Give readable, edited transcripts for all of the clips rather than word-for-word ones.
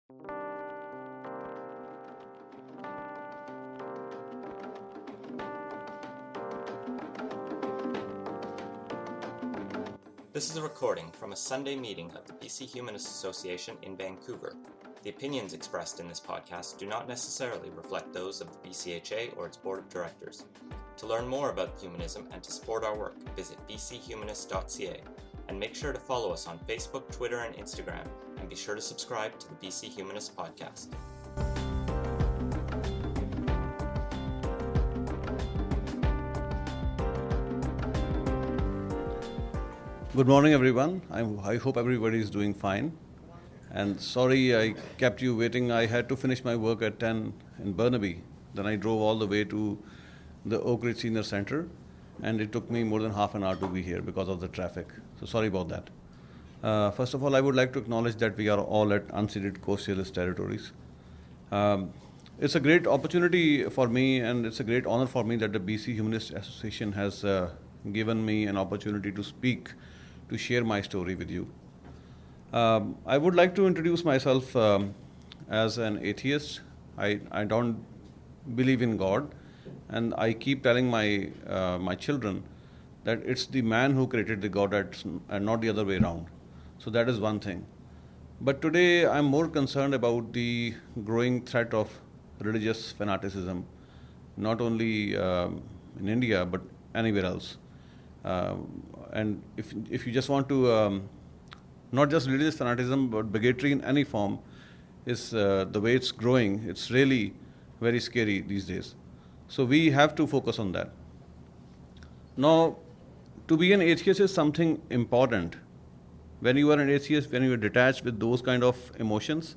This is a recording from a Sunday meeting of the BC Humanist Association in Vancouver. The opinions expressed in this podcast do not necessarily reflect those of the BCHA or its board of directors. To learn more about humanism and to support our work, visit bchumanist.ca and make sure to follow us on Facebook, Twitter, and Instagram, and be sure to subscribe to the BC Humanist podcast. Good morning, everyone. I hope everybody is doing fine. And sorry I kept you waiting. I had to finish my work at 10 in Burnaby. Then I drove all the way to the Oak Ridge Senior Center, and it took me more than half an hour to be here because of the traffic. So sorry about that. First of all, I would like to acknowledge that we are all at unceded coastalist territories. It's a great opportunity for me, and it's a great honor for me that the BC Humanist Association has given me an opportunity to speak, to share my story with you. I would like to introduce myself as an atheist. I don't believe in God, and I keep telling my children that it's the man who created the God and not the other way around. So that is one thing. But today I'm more concerned about the growing threat of religious fanaticism, not only in India but anywhere else. And if you just want to, not just religious fanaticism, but bigotry in any form is the way it's growing. It's really very scary these days. So we have to focus on that. Now, to be an atheist is something important. When you are an atheist, when you are detached with those kind of emotions,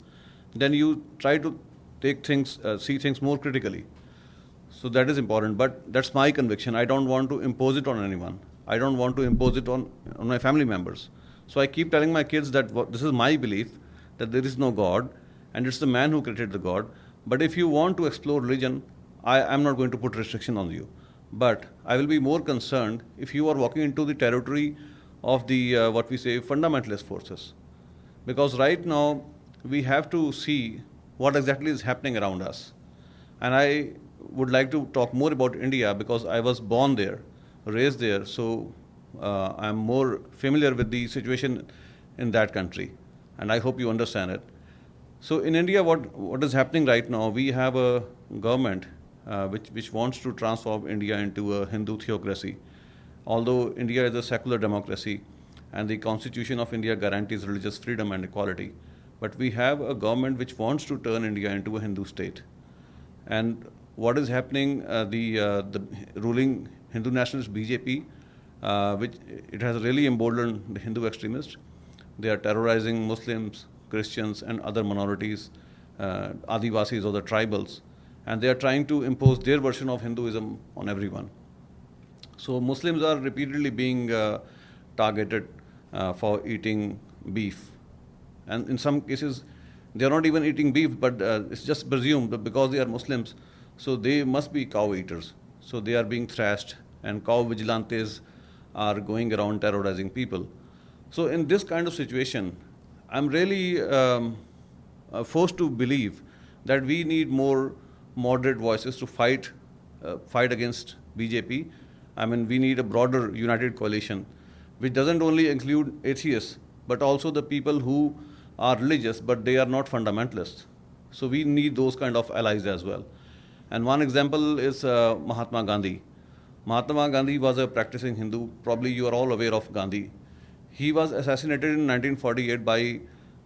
then you try to take things, see things more critically. So that is important. But that's my conviction. I don't want to impose it on anyone. I don't want to impose it on my family members. So I keep telling my kids that this is my belief, that there is no God, and it's the man who created the God. But if you want to explore religion, I am not going to put restriction on you. But I will be more concerned if you are walking into the territory of the, what we say, fundamentalist forces. Because right now, we have to see what exactly is happening around us. And I would like to talk more about India because I was born there, raised there, so I'm more familiar with the situation in that country, and I hope you understand it. So in India, what is happening right now, we have a government which wants to transform India into a Hindu theocracy. Although India is a secular democracy and the Constitution of India guarantees religious freedom and equality, but we have a government which wants to turn India into a Hindu state. And what is happening, the ruling Hindu nationalist BJP, which it has really emboldened the Hindu extremists. They are terrorizing Muslims, Christians, and other minorities, Adivasis or the tribals, and they are trying to impose their version of Hinduism on everyone. So Muslims are repeatedly being targeted for eating beef, and in some cases they are not even eating beef, but it's just presumed that because they are Muslims, so they must be cow eaters. So they are being thrashed, and cow vigilantes are going around terrorizing people. So in this kind of situation, I'm really forced to believe that we need more moderate voices to fight against BJP. I mean, we need a broader united coalition, which doesn't only include atheists, but also the people who are religious, but they are not fundamentalists. So we need those kind of allies as well. And one example is Mahatma Gandhi. Mahatma Gandhi was a practicing Hindu. Probably you are all aware of Gandhi. He was assassinated in 1948 by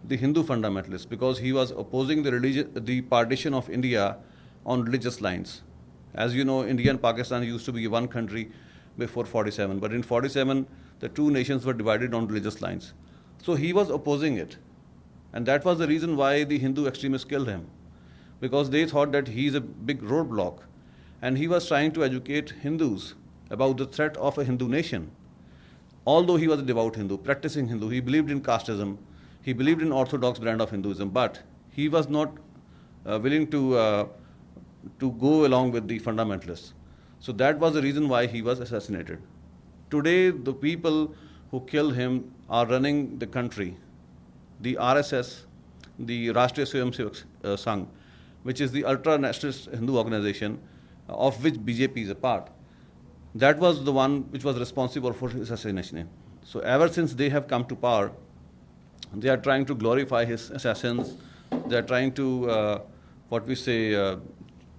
the Hindu fundamentalists because he was opposing the partition of India on religious lines. As you know, India and Pakistan used to be one country before 47, but in 47, the two nations were divided on religious lines. So he was opposing it. And that was the reason why the Hindu extremists killed him, because they thought that he is a big roadblock. And he was trying to educate Hindus about the threat of a Hindu nation. Although he was a devout Hindu, practicing Hindu, he believed in casteism, he believed in orthodox brand of Hinduism, but he was not willing to go along with the fundamentalists. So that was the reason why he was assassinated. Today, the people who killed him are running the country. The RSS the Rashtriya Swayamsevak Sangh, which is the ultra-nationalist Hindu organization of which BJP is a part. That was the one which was responsible for his assassination. So ever since they have come to power, they are trying to glorify his assassins. They are trying to,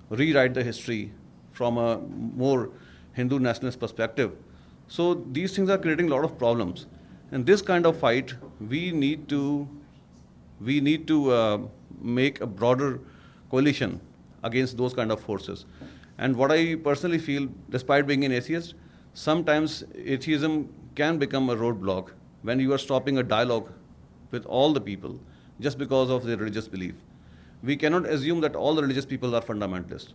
rewrite the history from a more Hindu nationalist perspective. So these things are creating a lot of problems. In this kind of fight, we need to make a broader coalition against those kind of forces. And what I personally feel, despite being an atheist, sometimes atheism can become a roadblock when you are stopping a dialogue with all the people just because of their religious belief. We cannot assume that all the religious people are fundamentalists.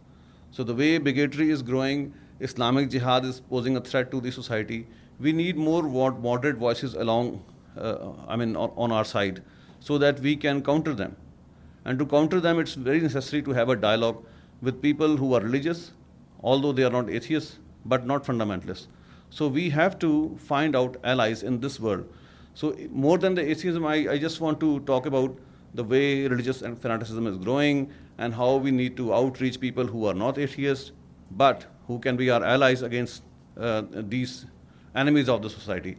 So the way bigotry is growing, Islamic jihad is posing a threat to the society. We need more moderate voices on our side, so that we can counter them. And to counter them, it's very necessary to have a dialogue with people who are religious, although they are not atheists, but not fundamentalists. So we have to find out allies in this world. So more than the atheism, I just want to talk about the way religious and fanaticism is growing and how we need to outreach people who are not atheists, but who can be our allies against these enemies of the society.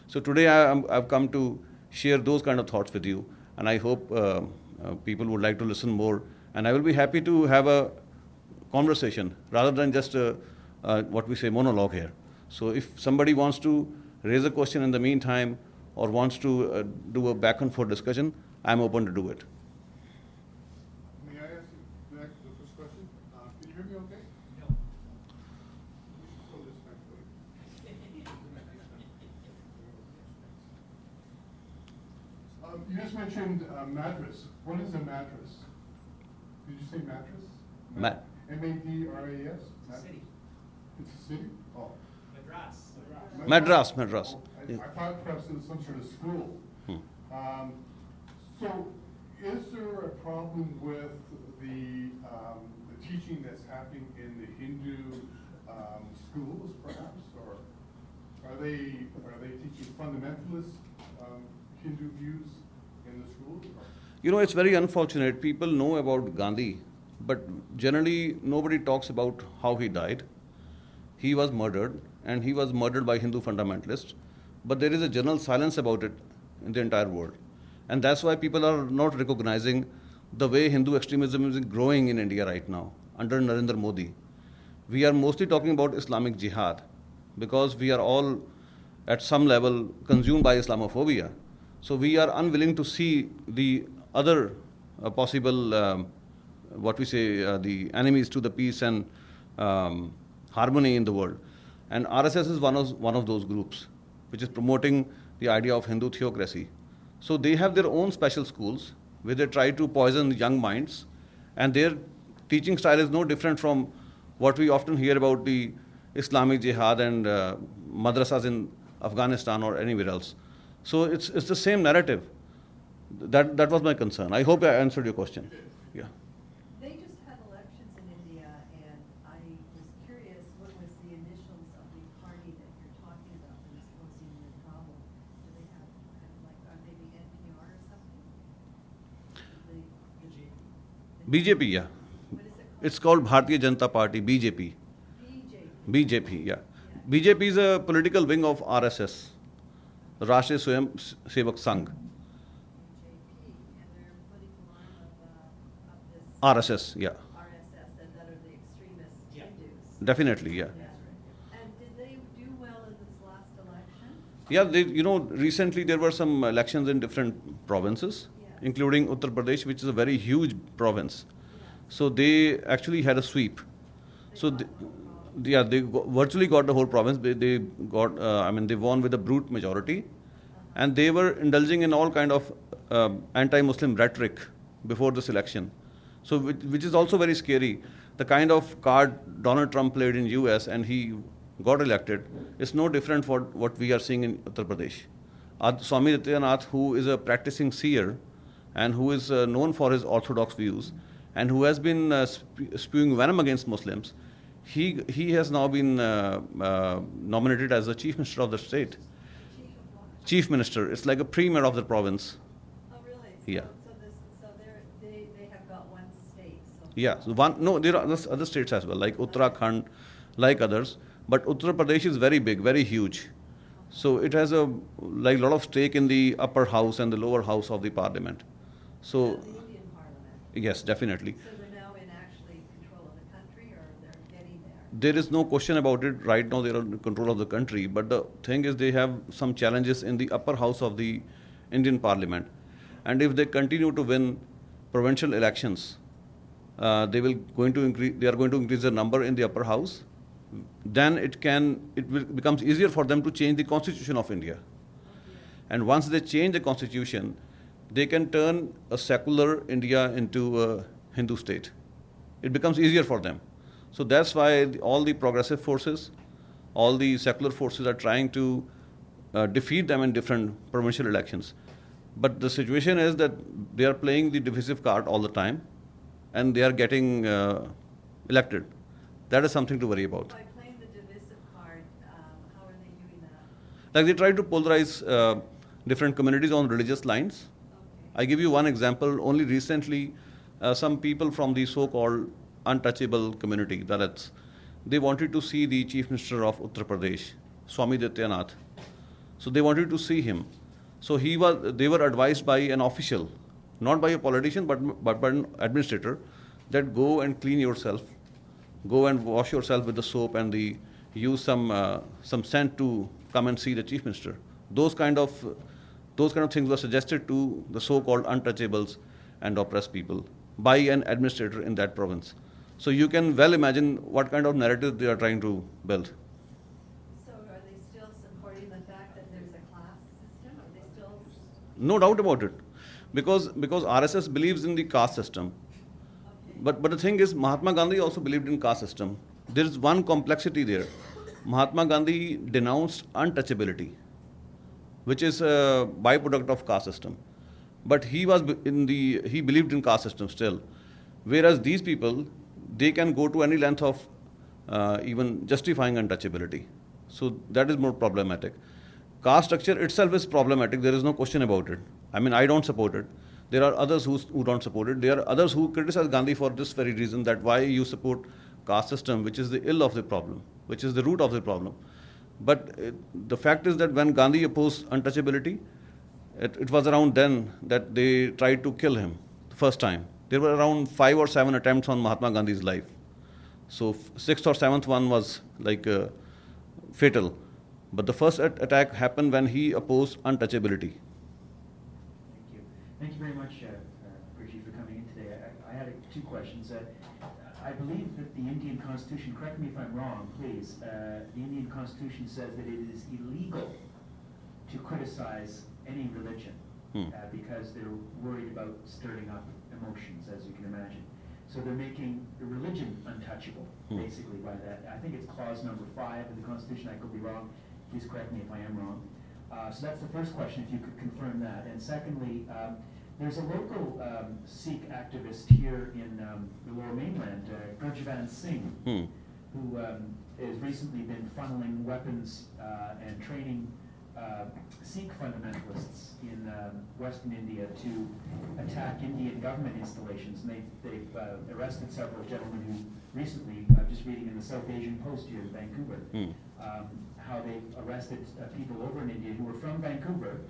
So today I've come to share those kind of thoughts with you, and I hope people would like to listen more. And I will be happy to have a conversation rather than just monologue here. So if somebody wants to raise a question in the meantime or wants to do a back and forth discussion, I'm open to do it. May I ask you the first question? Can you hear me okay? No. Pull this back, please. You just mentioned mattress. What is a mattress? Did you say mattress? M-A-D-R-A-S? City. It's a city? Oh. Madras. I thought perhaps it was some sort of school. So is there a problem with the teaching that's happening in the Hindu schools, perhaps? Or are they teaching fundamentalist Hindu views in the schools? You know, it's very unfortunate. People know about Gandhi, but generally nobody talks about how he died. He was murdered, and he was murdered by Hindu fundamentalists. But there is a general silence about it in the entire world. And that's why people are not recognizing the way Hindu extremism is growing in India right now, under Narendra Modi. We are mostly talking about Islamic jihad, because we are all, at some level, consumed by Islamophobia. So we are unwilling to see the other possible, the enemies to the peace and harmony in the world. And RSS is one of those groups, which is promoting the idea of Hindu theocracy. So they have their own special schools where they try to poison young minds, and their teaching style is no different from what we often hear about the Islamic jihad and madrasas in Afghanistan or anywhere else. So it's the same narrative. That was my concern. I hope I answered your question. Yeah. They just had elections in India, and I was curious, what was the initials of the party that you're talking about that is posing the problem? Do they have, are they the NPR or something? BJP, yeah. What is it called? It's called Bharatiya Janata Party, BJP. BJP, yeah. BJP is a political wing of RSS, Rashtriya Swayamsevak Sangh. BJP, and they're political arm of this RSS, yeah. RSS, that are the extremist Hindus. Definitely, yeah. And did they do well in this last election? Yeah, recently there were some elections in different provinces, including Uttar Pradesh, which is a very huge province. So they actually had a sweep. So they virtually got the whole province. They won with a brute majority, and they were indulging in all kind of anti-Muslim rhetoric before this election. So which is also very scary. The kind of card Donald Trump played in US and he got elected is no different for what we are seeing in Uttar Pradesh. Swami Nityanath, who is a practicing seer and who is known for his orthodox views and who has been spewing venom against Muslims, he has now been nominated as the chief minister of the state. Chief minister. It's like a premier of the province. Oh, really? Yeah. So about one state, so. Yeah, so there are other states as well, like Uttarakhand, like others. But Uttar Pradesh is very big, very huge. So it has a lot of stake in the upper house and the lower house of the parliament. So The Indian parliament. yes, definitely. So they're now in actually control of the country, or they're getting there? There is no question about it. Right now, they are in control of the country. But the thing is, they have some challenges in the upper house of the Indian Parliament, and if they continue to win provincial elections, they are going to increase the number in the upper house. Then becomes easier for them to change the constitution of India. And once they change the constitution, they can turn a secular India into a Hindu state. It becomes easier for them. So that's why all the progressive forces, all the secular forces are trying to defeat them in different provincial elections. But the situation is that they are playing the divisive card all the time, and they are getting elected. That is something to worry about. By playing the divisive card, how are they doing that? Like they try to polarize different communities on religious lines. Okay. I give you one example. Only recently, some people from the so-called untouchable community, Dalits, they wanted to see the Chief Minister of Uttar Pradesh, Swami Dityanath. So they wanted to see him. So they were advised by an official, not by a politician, but by an administrator, that go and clean yourself, go and wash yourself with the soap and use some scent to come and see the Chief Minister. Those kind of things were suggested to the so-called untouchables and oppressed people by an administrator in that province. So you can well imagine what kind of narrative they are trying to build. So are they still supporting the fact that there's a class system? Are they still? No doubt about it, because RSS believes in the caste system. Okay. But the thing is, Mahatma Gandhi also believed in caste system. There is one complexity there. Mahatma Gandhi denounced untouchability, which is a byproduct of caste system. But he believed in caste system still. Whereas these people, they can go to any length of even justifying untouchability. So that is more problematic. Caste structure itself is problematic. There is no question about it. I mean, I don't support it. There are others who don't support it. There are others who criticize Gandhi for this very reason, that why you support caste system, which is the ill of the problem, which is the root of the problem. But the fact is that when Gandhi opposed untouchability, it was around then that they tried to kill him the first time. There were around 5 or 7 attempts on Mahatma Gandhi's life. So 6th or 7th one was fatal. But the first attack happened when he opposed untouchability. Thank you. Thank you very much, Gurpreet, for coming in today. I had 2 questions. I believe that the Indian Constitution, correct me if I'm wrong, please, the Indian Constitution says that it is illegal to criticize any religion because they're worried about stirring up emotions, as you can imagine. So they're making the religion untouchable, basically, by that. I think it's clause number 5 of the Constitution. I could be wrong. Please correct me if I am wrong. So that's the first question, if you could confirm that. And secondly, there's a local Sikh activist here in the Lower Mainland, Gurpreet Singh, who has recently been funneling weapons and training Sikh fundamentalists in Western India to attack Indian government installations. And they've arrested several gentlemen who recently, I'm just reading in the South Asian Post here in Vancouver, how they've arrested people over in India who were from Vancouver,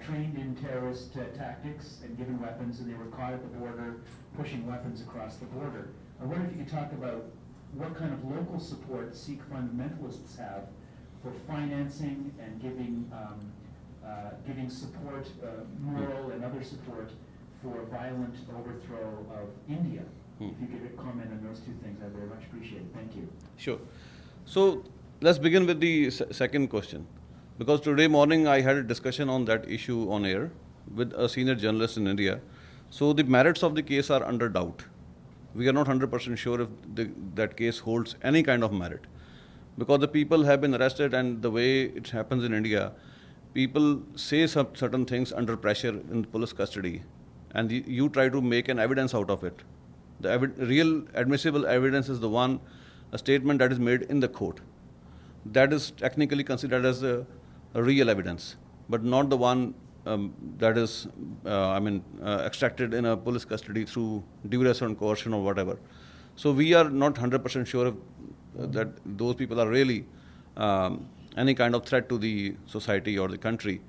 trained in terrorist tactics and given weapons, and they were caught at the border pushing weapons across the border. I wonder if you could talk about what kind of local support Sikh fundamentalists have for financing and giving support, moral and other support for violent overthrow of India. If you could comment on those 2 things, I'd very much appreciate it. Thank you. Sure. So let's begin with the second question. Because today morning I had a discussion on that issue on air with a senior journalist in India. So the merits of the case are under doubt. We are not 100% sure if that case holds any kind of merit. Because the people have been arrested, and the way it happens in India, people say certain things under pressure in police custody, and you try to make an evidence out of it. The real admissible evidence is a statement that is made in the court. That is technically considered as a real evidence, but not the one that is, extracted in a police custody through duress or coercion or whatever. So we are not 100% sure of, that those people are really any kind of threat to the society or the country.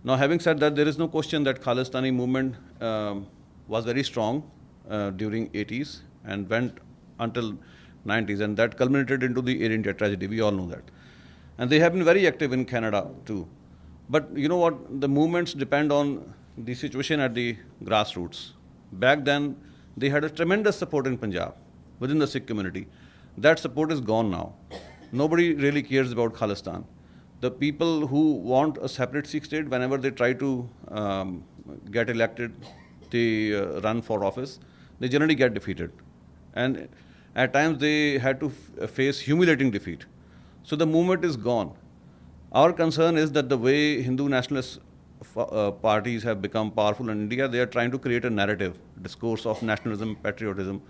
Now, having said that, there is no question that Khalistani movement was very strong during 80s and went until 90s, and that culminated into the Air India tragedy. We all know that. And they have been very active in Canada too. But you know what? The movements depend on the situation at the grassroots. Back then, they had a tremendous support in Punjab, within the Sikh community. That support is gone now. Nobody really cares about Khalistan. The people who want a separate Sikh state, whenever they try to get elected, they run for office, they generally get defeated. And at times they had to face humiliating defeat. So the movement is gone. Our concern is that the way Hindu nationalist parties have become powerful in India, they are trying to create a narrative, discourse of nationalism, patriotism.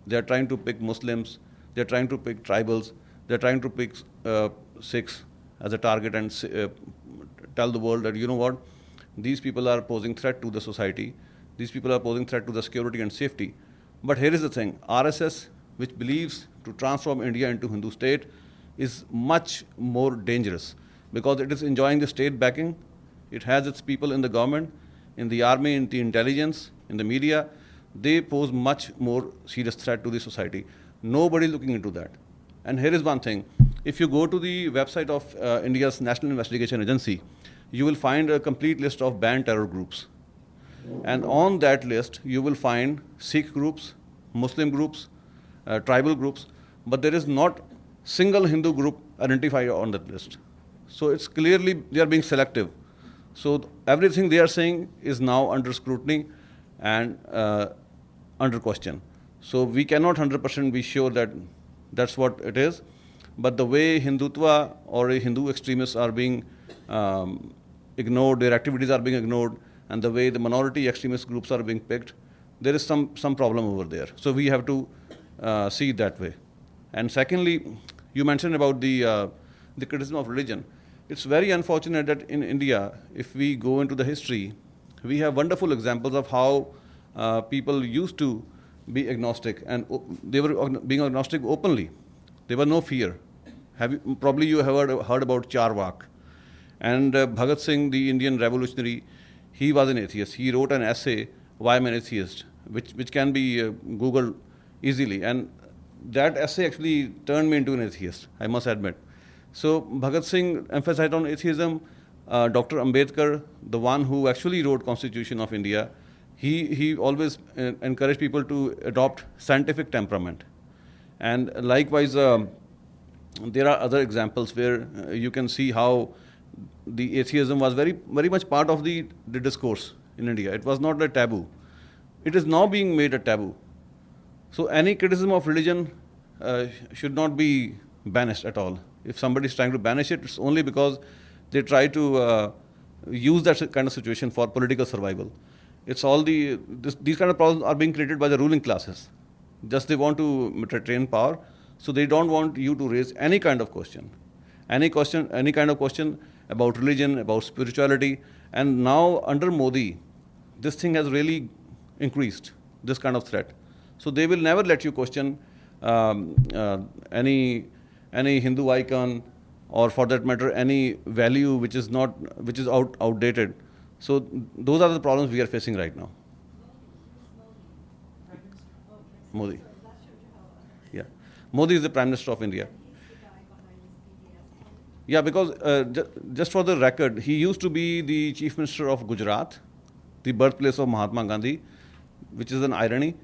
They are trying to pick Muslims, they are trying to pick tribals, they are trying to pick Sikhs as a target and tell the world that, you know what, these people are posing threat to the society, these people are posing threat to the security and safety. But here is the thing, RSS, which believes to transform India into Hindu state, is much more dangerous because it is enjoying the state backing, it has its people in the government, in the army, in the intelligence, in the media. They pose much more serious threat to the society. Nobody is looking into that. And here is one thing. If you go to the website of India's National Investigation Agency, you will find a complete list of banned terror groups. And on that list, you will find Sikh groups, Muslim groups, tribal groups, but there is not single Hindu group identified on that list. So it's clearly they are being selective. So everything they are saying is now under scrutiny and under question. So we cannot 100% be sure that that's what it is. But the way Hindutva or Hindu extremists are being ignored, their activities are being ignored, and the way the minority extremist groups are being picked, there is some problem over there. So we have to see it that way. And secondly, you mentioned about the criticism of religion. It's very unfortunate that in India, if we go into the history, we have wonderful examples of how people used to be agnostic, and they were being agnostic openly. There was no fear. Probably you have heard about Charvak. And Bhagat Singh, the Indian revolutionary, he was an atheist. He wrote an essay, Why I'm an Atheist, which can be Googled easily. And that essay actually turned me into an atheist, I must admit. So Bhagat Singh emphasized on atheism. Dr. Ambedkar, the one who actually wrote Constitution of India, he always encouraged people to adopt scientific temperament. And likewise, there are other examples where you can see how the atheism was very, very much part of the discourse in India. It was not a taboo. It is now being made a taboo. So any criticism of religion should not be banished at all. If somebody is trying to banish it, it's only because they try to use that kind of situation for political survival. It's all these kind of problems are being created by the ruling classes. Just they want to retain power, so they don't want you to raise any kind of question, any kind of question about religion, about spirituality. And now under Modi, this thing has really increased, this kind of threat. So they will never let you question any Hindu icon, or for that matter, any value which is outdated. So those are the problems we are facing right now. Modi. Yeah. Modi is the Prime Minister of India. Yeah, because just for the record, he used to be the Chief Minister of Gujarat, the birthplace of Mahatma Gandhi, which is an irony.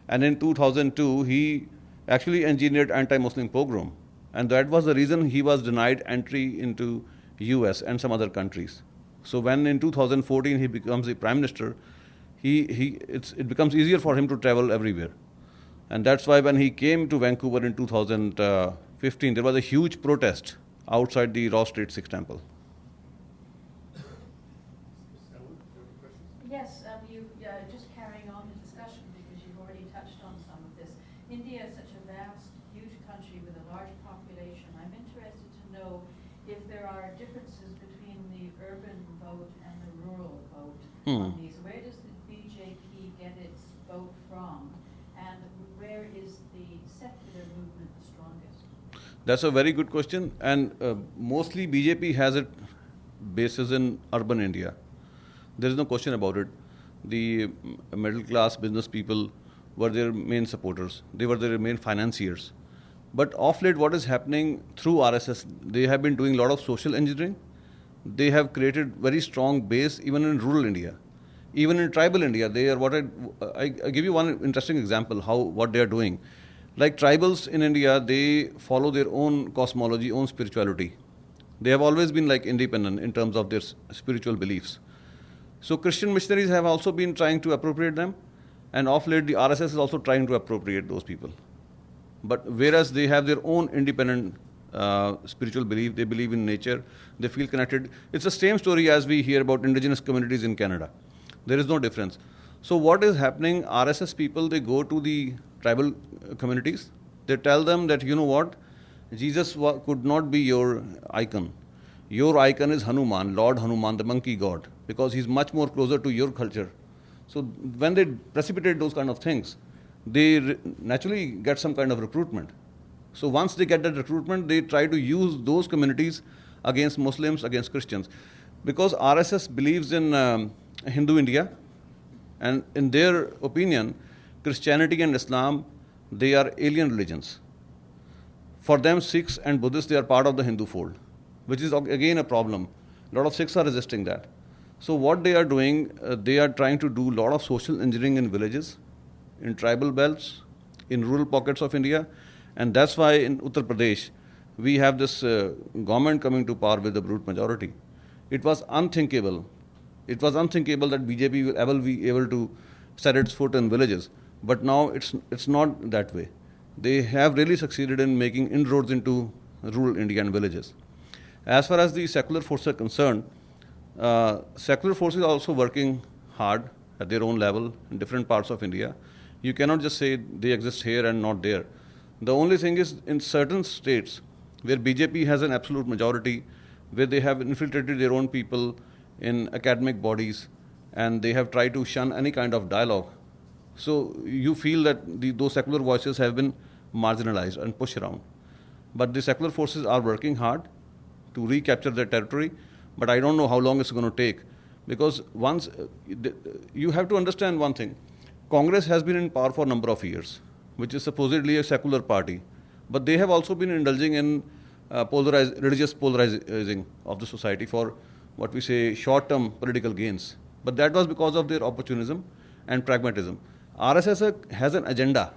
And in 2002, he actually engineered anti-Muslim pogrom. And that was the reason he was denied entry into US and some other countries. So when in 2014 he becomes the Prime Minister, it becomes easier for him to travel everywhere. And that's why when he came to Vancouver in 2015, there was a huge protest outside the Ross Street Sikh Temple. Yes, just carrying on the discussion, because you've already touched on some of this. India is such a vast, huge country with a large population. I'm interested to know if there are differences between the urban vote and the rural vote. on these. Where does the BJP get its vote from, and where is the secular movement the strongest? That's a very good question, and mostly BJP has its bases in urban India. There is no question about it. The middle class business people were their main supporters. They were their main financiers. But of late, what is happening through RSS, they have been doing a lot of social engineering. They have created very strong base even in rural India. Even in tribal India, they are I give you one interesting example what they are doing. Like tribals in India, they follow their own cosmology, own spirituality. They have always been like independent in terms of their spiritual beliefs. So Christian missionaries have also been trying to appropriate them, and of late the RSS is also trying to appropriate those people. But whereas they have their own independent spiritual belief, they believe in nature, they feel connected. It's the same story as we hear about indigenous communities in Canada. There is no difference. So what is happening, RSS people, they go to the tribal communities, they tell them that, you know what, Jesus could not be your icon. Your icon is Hanuman, Lord Hanuman, the monkey god, because he's much more closer to your culture. So when they precipitate those kind of things, they naturally get some kind of recruitment. So once they get that recruitment, they try to use those communities against Muslims, against Christians. Because RSS believes in Hindu India, and in their opinion, Christianity and Islam, they are alien religions. For them, Sikhs and Buddhists, they are part of the Hindu fold, which is again a problem. A lot of Sikhs are resisting that. So what they are doing, they are trying to do a lot of social engineering in villages, in tribal belts, in rural pockets of India. And that's why in Uttar Pradesh, we have this government coming to power with the brute majority. It was unthinkable. It was unthinkable that BJP will ever be able to set its foot in villages. But now it's not that way. They have really succeeded in making inroads into rural Indian villages. As far as the secular forces are concerned, secular forces are also working hard at their own level in different parts of India. You cannot just say they exist here and not there. The only thing is in certain states where BJP has an absolute majority, where they have infiltrated their own people in academic bodies and they have tried to shun any kind of dialogue. So you feel that those secular voices have been marginalized and pushed around. But the secular forces are working hard to recapture their territory, but I don't know how long it's going to take. Because once, you have to understand one thing. Congress has been in power for a number of years, which is supposedly a secular party. But they have also been indulging in religious polarizing of the society for what we say short-term political gains. But that was because of their opportunism and pragmatism. RSS has an agenda.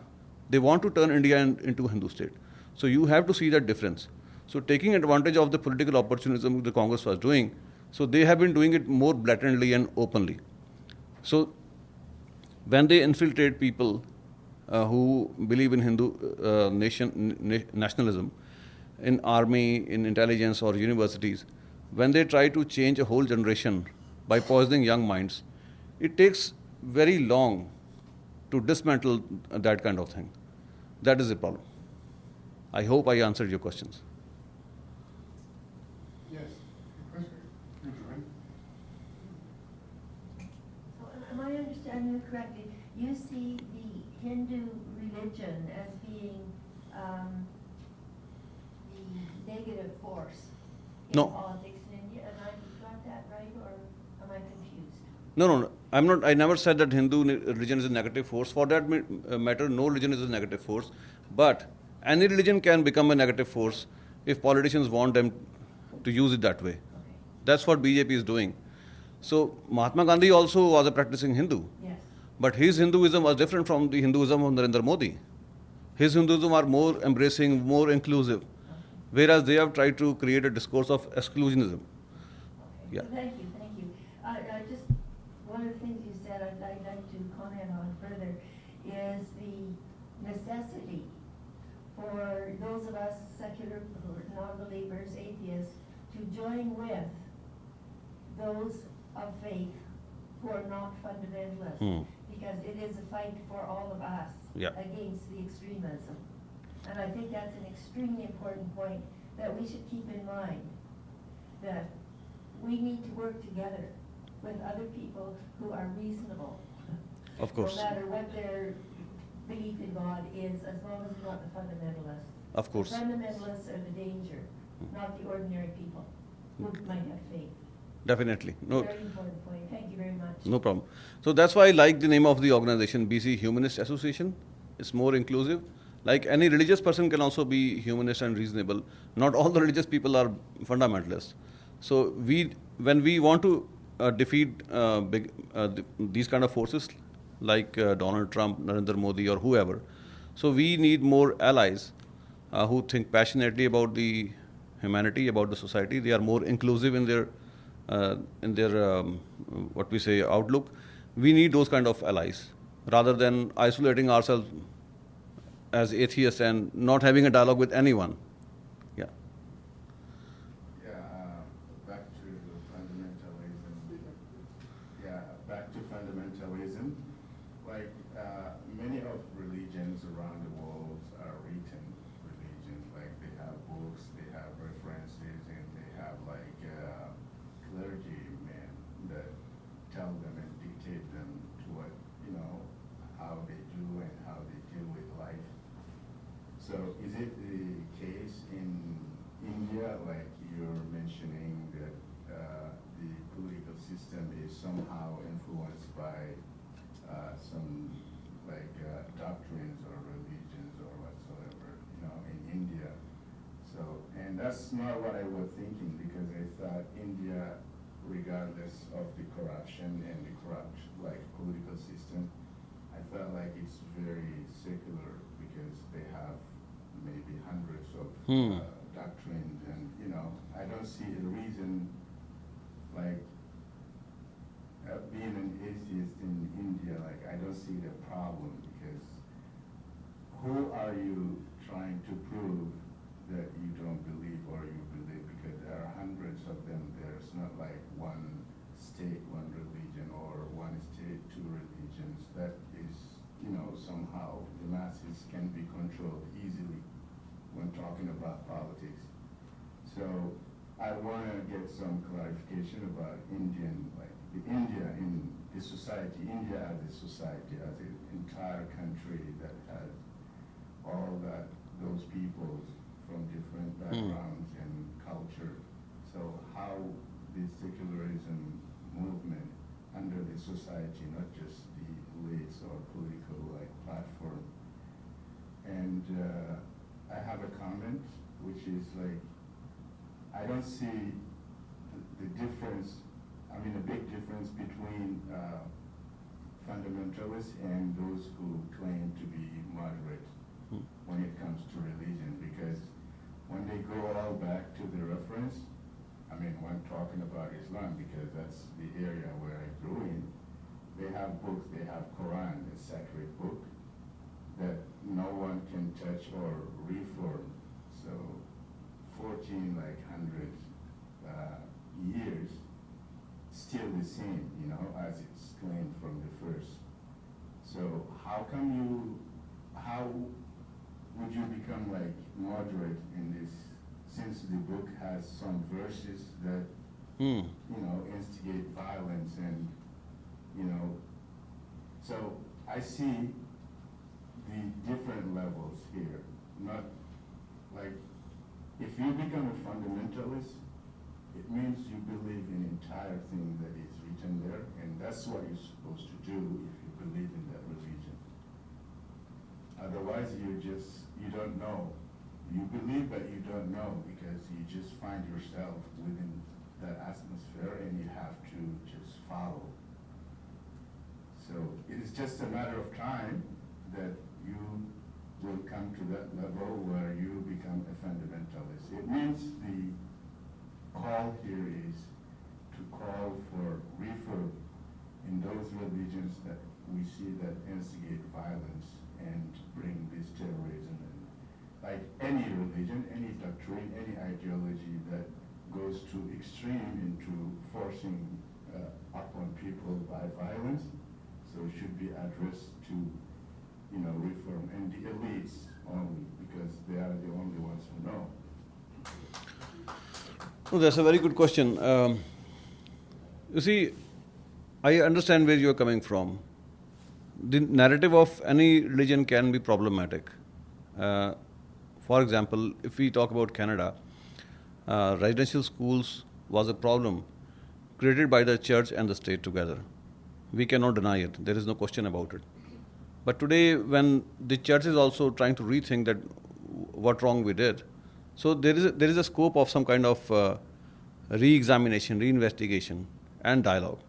They want to turn India into a Hindu state. So you have to see that difference. So taking advantage of the political opportunism the Congress was doing, so they have been doing it more blatantly and openly. So when they infiltrate people who believe in Hindu nationalism, in army, in intelligence or universities, when they try to change a whole generation by poisoning young minds, it takes very long to dismantle that kind of thing. That is the problem. I hope I answered your questions. Yes, question. You're joined. So am I understanding you correctly? You see the Hindu religion as being the negative force in No. politics in India? Have I got that right, or am I confused? No. I'm not. I never said that Hindu religion is a negative force. For that matter, no religion is a negative force. But any religion can become a negative force if politicians want them to use it that way. Okay. That's what BJP is doing. So Mahatma Gandhi also was a practicing Hindu. Yes. But his Hinduism was different from the Hinduism of Narendra Modi. His Hinduism are more embracing, more inclusive, whereas they have tried to create a discourse of exclusionism. Okay. Yeah. So thank you. Just one of the things you said I'd like to comment on further is the necessity for those of us secular, non-believers, atheists, to join with those of faith who are not fundamentalists. Because it is a fight for all of us against the extremism. And I think that's an extremely important point that we should keep in mind, that we need to work together with other people who are reasonable. Of course. No matter what their belief in God is, as long as they're not the fundamentalists. Of course. The fundamentalists are the danger, not the ordinary people who might have faith. Definitely. No, Very important point. Thank you very much. no problem. So that's why I like the name of the organization, BC Humanist Association. It's more inclusive. Like any religious person can also be humanist and reasonable. Not all the religious people are fundamentalists. So when we want to defeat these kind of forces like Donald Trump, Narendra Modi or whoever, so we need more allies who think passionately about the humanity, about the society. They are more inclusive in their what we say outlook. We need those kind of allies rather than isolating ourselves as atheists and not having a dialogue with anyone. Yeah. Yeah, back to fundamentalism. Yeah, back to fundamentalism. Like many of religions around the world are written religions. Like they have books, they have references, and they have like clergymen that tell them and dictate them to what, how they do and how they deal with life. So is it the case in India, like you're mentioning, that the political system is somehow influenced by some like doctrines or religions or whatsoever, in India? So, and that's not what I was thinking, because I thought India, regardless of the corruption and the corrupt like political system, I felt like it's very secular because they have maybe hundreds of doctrines, and I don't see a reason, like being an atheist in India, like I don't see the problem, because who are you trying to prove that you don't believe or you believe? Because there are hundreds of them. There's not like one state, one religion, or one state, two religions. That is, somehow the masses can be controlled easily when talking about politics. So I want to get some clarification about India in the society, India as a society, as an entire country that has all those people from different backgrounds and culture. So how the secularism movement under the society, not just the elites or political platform. And I have a comment, which is like, I don't see the difference, a big difference between fundamentalists and those who claim to be moderate when it comes to religion, because when they go all back to the reference, when talking about Islam, because that's the area where I grew in, they have books, they have Quran, a sacred book, that no one can touch or reform. So 1,400 years, still the same, as it's claimed from the first. So how would you become like moderate in this, since the book has some verses that, instigate violence and, so I see the different levels here, not like, if you become a fundamentalist, it means you believe in the entire thing that is written there, and that's what you're supposed to do if you believe in that religion. Otherwise, you don't know. You believe, but you don't know, because you just find yourself within that atmosphere and you have to just follow. So it is just a matter of time that you will come to that level where you become a fundamentalist. It means the call here is to call for reform in those religions that we see that instigate violence and bring this terrorism. And like any religion, any doctrine, any ideology that goes to extreme into forcing upon people by violence, so it should be addressed to reform, and the elites only, because they are the only ones who know. Oh, that's a very good question. You see, I understand where you are coming from. The narrative of any religion can be problematic. For example, if we talk about Canada, residential schools was a problem created by the church and the state together. We cannot deny it. There is no question about it. But today, when the church is also trying to rethink that what wrong we did, so there is a scope of some kind of re-examination, re-investigation, and dialogue.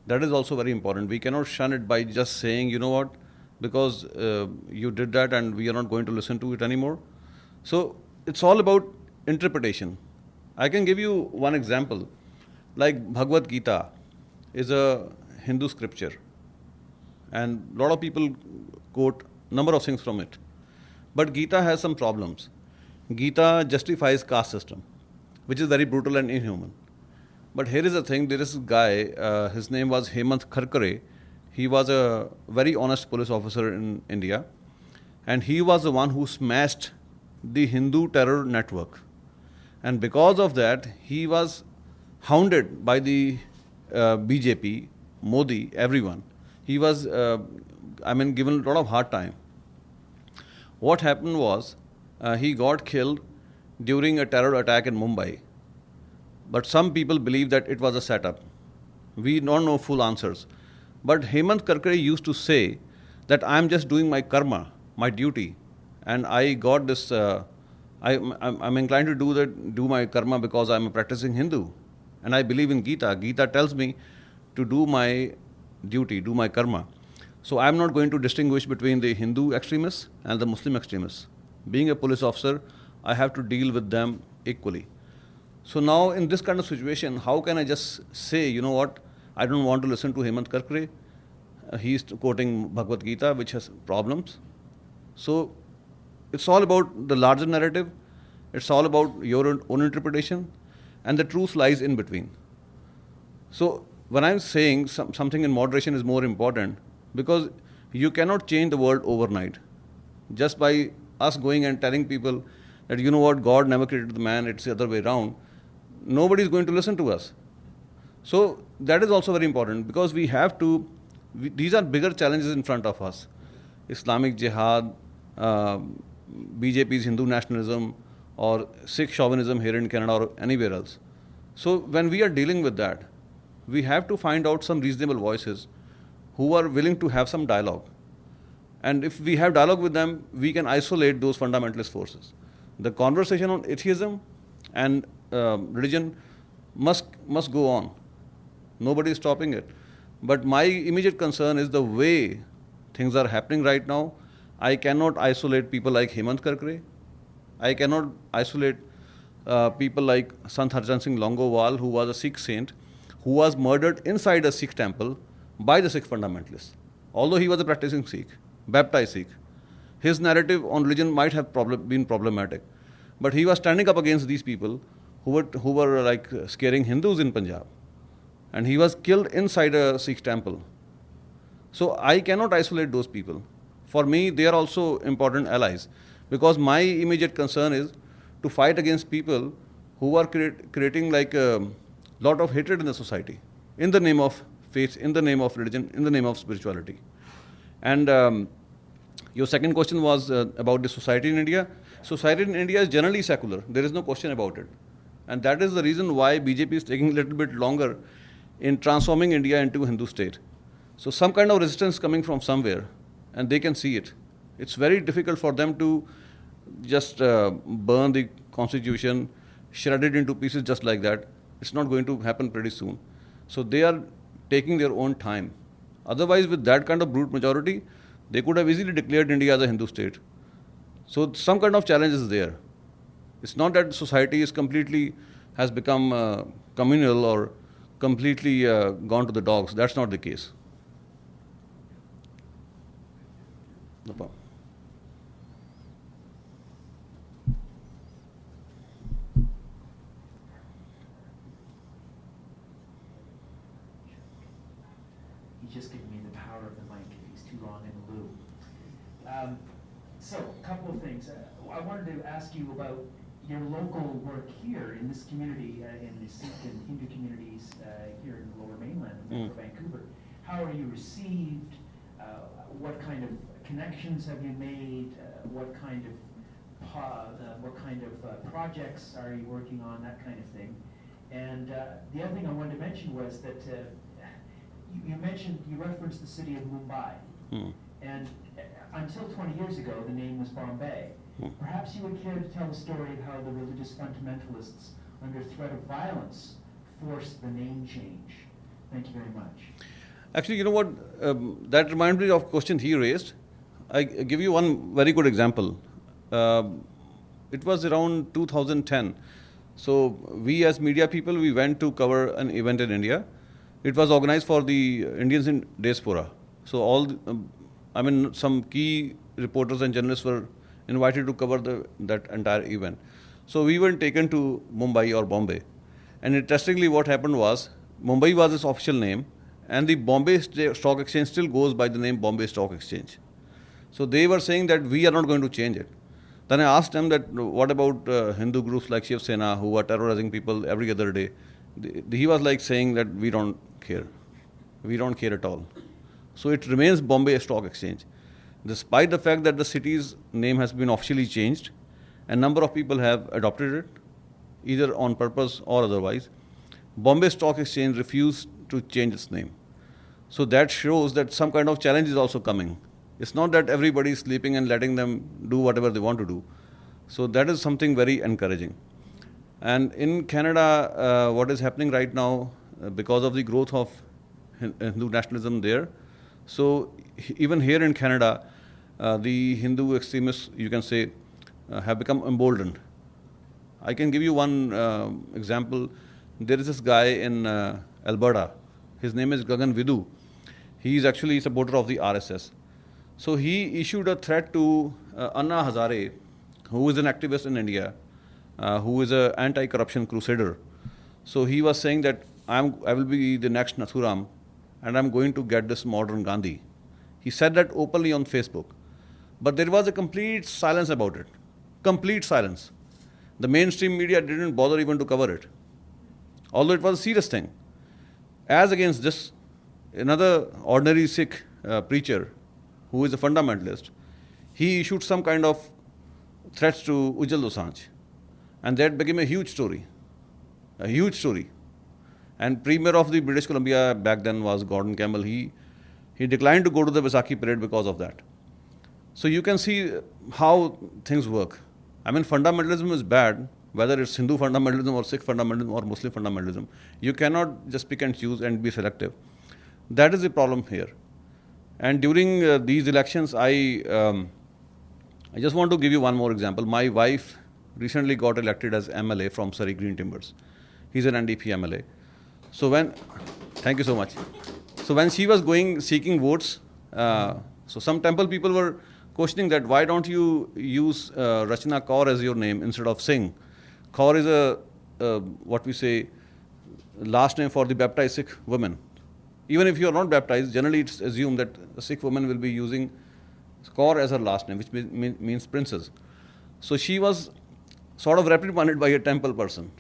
That is also very important. We cannot shun it by just saying, you know what, because you did that and we are not going to listen to it anymore. So it's all about interpretation. I can give you one example. Like Bhagavad Gita is a Hindu scripture, and a lot of people quote number of things from it. But Gita has some problems. Gita justifies caste system, which is very brutal and inhuman. But here is the thing, there is a guy, his name was Hemant Karkare. He was a very honest police officer in India, and he was the one who smashed the Hindu terror network. And because of that, he was hounded by the BJP, Modi, everyone. He was, given a lot of hard time. What happened was, he got killed during a terror attack in Mumbai. But some people believe that it was a setup. We don't know full answers. But Hemant Karkare used to say that I am just doing my karma, my duty, and I got this. I'm inclined to do my karma because I'm a practicing Hindu, and I believe in Gita. Gita tells me to do my duty, do my karma. So I'm not going to distinguish between the Hindu extremists and the Muslim extremists. Being a police officer, I have to deal with them equally. So now in this kind of situation, how can I just say, you know what, I don't want to listen to Hemant Karkare. He is quoting Bhagavad Gita, which has problems. So it's all about the larger narrative. It's all about your own interpretation, and the truth lies in between. So when I'm saying something in moderation is more important, because you cannot change the world overnight. Just by us going and telling people that, you know what, God never created the man, it's the other way around, nobody is going to listen to us. So that is also very important, because these are bigger challenges in front of us. Islamic Jihad, BJP's Hindu nationalism, or Sikh chauvinism here in Canada or anywhere else. So when we are dealing with that, we have to find out some reasonable voices who are willing to have some dialogue. And if we have dialogue with them, we can isolate those fundamentalist forces. The conversation on atheism and religion must go on. Nobody is stopping it. But my immediate concern is the way things are happening right now. I cannot isolate people like Hemant Karkare. I cannot isolate people like Sant Harjan Singh Longowal, who was a Sikh saint, who was murdered inside a Sikh temple by the Sikh fundamentalists. Although he was a practicing Sikh, baptized Sikh, his narrative on religion might have been problematic. But he was standing up against these people who were like scaring Hindus in Punjab. And he was killed inside a Sikh temple. So I cannot isolate those people. For me, they are also important allies, because my immediate concern is to fight against people who are creating like a lot of hatred in the society, in the name of faith, in the name of religion, in the name of spirituality. And your second question was about the society in India. Society in India is generally secular. There is no question about it. And that is the reason why BJP is taking a little bit longer in transforming India into a Hindu state. So some kind of resistance coming from somewhere, and they can see it. It's very difficult for them to just burn the constitution, shred it into pieces just like that. It's not going to happen pretty soon. So they are taking their own time. Otherwise, with that kind of brute majority, they could have easily declared India as a Hindu state. So some kind of challenge is there. It's not that society has become communal or completely gone to the dogs. That's not the case. No problem. He just gave me the power of the mic if he's too long in the loop. So, a couple of things. I wanted to ask you about your local work here in this community, in the Sikh and Hindu communities here in the Lower Mainland in Metro Vancouver, how are you received? What kind of connections have you made? What kind of projects are you working on? That kind of thing. And the other thing I wanted to mention was that you referenced the city of Mumbai, and until 20 years ago, the name was Bombay. Perhaps you would care to tell the story of how the religious fundamentalists, under threat of violence, forced the name change. Thank you very much. Actually, you know what? That reminds me of a question he raised. I give you one very good example. It was around 2010. So we as media people, we went to cover an event in India. It was organized for the Indians in diaspora. So some key reporters and journalists were invited to cover that entire event. So we were taken to Mumbai or Bombay. And interestingly, what happened was, Mumbai was its official name, and the Bombay Stock Exchange still goes by the name Bombay Stock Exchange. So they were saying that we are not going to change it. Then I asked them that what about Hindu groups like Shiv Sena who are terrorizing people every other day? He was like saying that we don't care. We don't care at all. So it remains Bombay Stock Exchange. Despite the fact that the city's name has been officially changed, a number of people have adopted it, either on purpose or otherwise, Bombay Stock Exchange refused to change its name. So that shows that some kind of challenge is also coming. It's not that everybody is sleeping and letting them do whatever they want to do. So that is something very encouraging. And in Canada, what is happening right now, because of the growth of Hindu nationalism there, so even here in Canada, the Hindu extremists, you can say, have become emboldened. I can give you one example. There is this guy in Alberta. His name is Gagan Vidhu. He is actually a supporter of the RSS. So he issued a threat to Anna Hazare, who is an activist in India, who is an anti-corruption crusader. So he was saying that I will be the next Nathuram, and I'm going to get this modern Gandhi. He said that openly on Facebook. But there was a complete silence about it. Complete silence. The mainstream media didn't bother even to cover it, although it was a serious thing. As against this, another ordinary Sikh preacher, who is a fundamentalist, he issued some kind of threats to Ujjal Dosanjh. And that became a huge story. A huge story. And Premier of the British Columbia back then was Gordon Campbell. He declined to go to the Vaisakhi parade because of that. So you can see how things work. I mean, fundamentalism is bad, whether it's Hindu fundamentalism or Sikh fundamentalism or Muslim fundamentalism. You cannot just pick and choose and be selective. That is the problem here. And during these elections, I just want to give you one more example. My wife recently got elected as MLA from Surrey Green Timbers. He's an NDP MLA. So thank you so much. So when she was seeking votes, so some temple people were questioning that why don't you use Rachna Kaur as your name instead of Singh. Kaur is what we say, last name for the baptized Sikh woman. Even if you are not baptized, generally it's assumed that a Sikh woman will be using Kaur as her last name, which means princess. So she was sort of reprimanded by a temple person.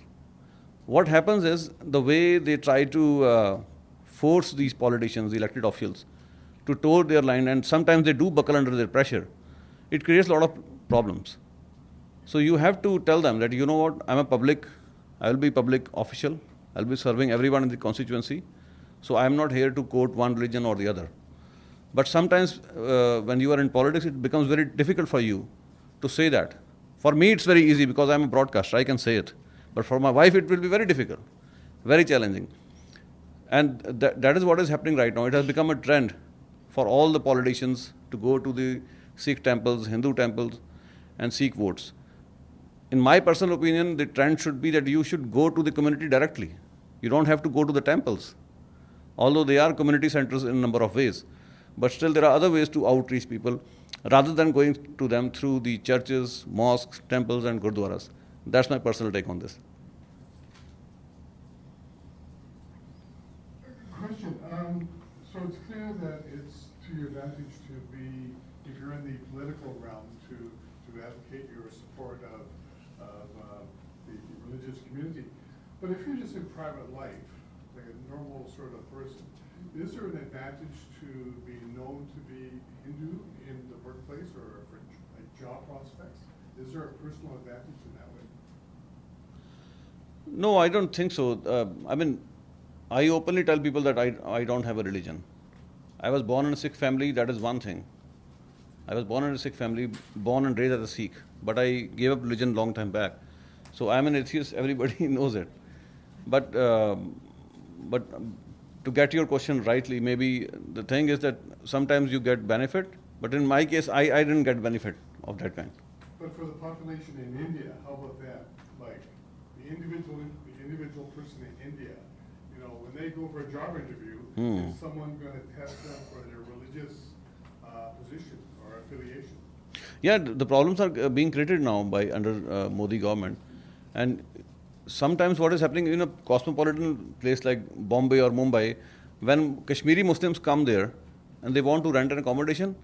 What happens is, the way they try to force these politicians, the elected officials, to toe their line, and sometimes they do buckle under their pressure, it creates a lot of problems. So you have to tell them that, you know what, I will be public official, I will be serving everyone in the constituency, so I am not here to quote one religion or the other. But sometimes when you are in politics, it becomes very difficult for you to say that. For me, it's very easy because I'm a broadcaster, I can say it. But for my wife, it will be very difficult, very challenging. And that is what is happening right now. It has become a trend for all the politicians to go to the Sikh temples, Hindu temples, and seek votes. In my personal opinion, the trend should be that you should go to the community directly. You don't have to go to the temples, although they are community centers in a number of ways. But still, there are other ways to outreach people rather than going to them through the churches, mosques, temples, and gurdwaras. That's my personal take on this. Question. So it's clear that it's to your advantage to be, if you're in the political realm, to advocate your support of the religious community. But if you're just in private life, like a normal sort of person, is there an advantage to being known to be Hindu in the workplace or for like job prospects? Is there a personal advantage in that way? No, I don't think so. I openly tell people that I don't have a religion. I was born in a Sikh family, that is one thing. I was born in a Sikh family, born and raised as a Sikh, but I gave up religion long time back. So I'm an atheist, everybody knows it. But to get your question rightly, maybe the thing is that sometimes you get benefit, but in my case, I didn't get benefit of that kind. But for the population in India, how about that? Like the individual person in India, you know, when they go for a job interview, is someone going to test them for their religious position or affiliation? Yeah, the problems are being created now by under Modi government, and sometimes what is happening in a cosmopolitan place like Bombay or Mumbai, when Kashmiri Muslims come there and they want to rent an accommodation,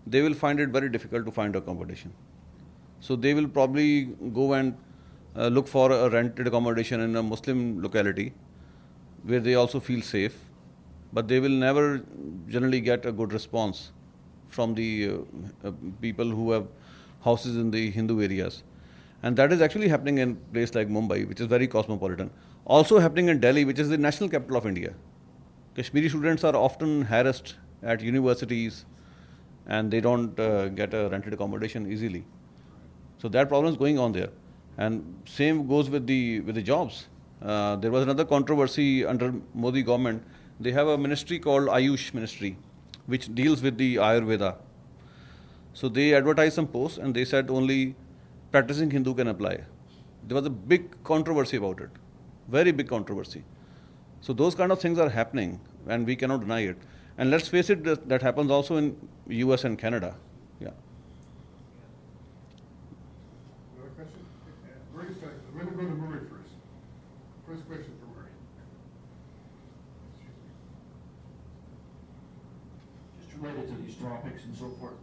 they will find it very difficult to find accommodation. So they will probably go and look for a rented accommodation in a Muslim locality where they also feel safe, but they will never generally get a good response from the people who have houses in the Hindu areas. And that is actually happening in a place like Mumbai, which is very cosmopolitan. Also happening in Delhi, which is the national capital of India. Kashmiri students are often harassed at universities and they don't get a rented accommodation easily. So that problem is going on there. And same goes with the jobs. There was another controversy under Modi government. They have a ministry called Ayush Ministry, which deals with the Ayurveda. So they advertised some posts and they said only practicing Hindu can apply. There was a big controversy about it, very big controversy. So those kind of things are happening and we cannot deny it. And let's face it, that happens also in US and Canada. Yeah. Another question? Murray's got, I'm going to go to Murray first. First question for Murray. Just related to these topics and so forth,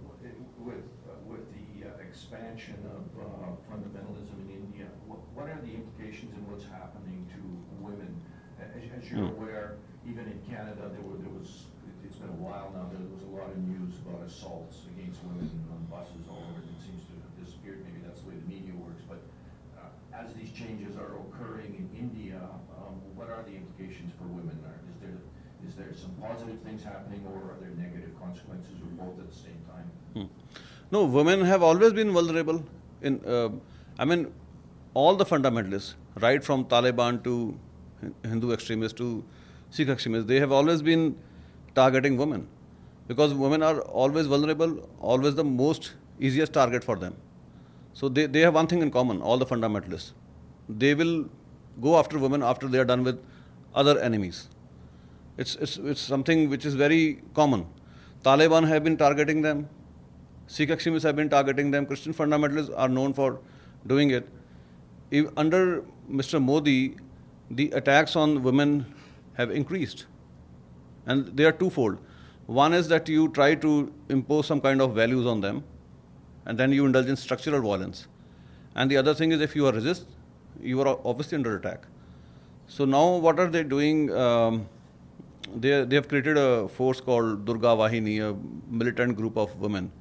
with the expansion of fundamentalism in India, what are the implications in what's happening to women? As you're aware, even in Canada, it's been a while now, there was a lot of news about assaults against women on buses all over. It seems to have disappeared. Maybe that's the way the media works. But as these changes are occurring in India, what are the implications for women? Is there some positive things happening, or are there negative consequences, or both at the same time? No, women have always been vulnerable. All the fundamentalists, right from Taliban to Hindu extremists to Sikh extremists, they have always been targeting women because women are always vulnerable, always the most easiest target for them. So they have one thing in common, all the fundamentalists. They will go after women after they are done with other enemies. It's something which is very common. Taliban have been targeting them. Sikh extremists have been targeting them. Christian fundamentalists are known for doing it. Under Mr. Modi, the attacks on women have increased. And they are twofold. One is that you try to impose some kind of values on them, and then you indulge in structural violence. And the other thing is if you resist, you are obviously under attack. So now what are they doing? They have created a force called Durga Vahini, a militant group of women.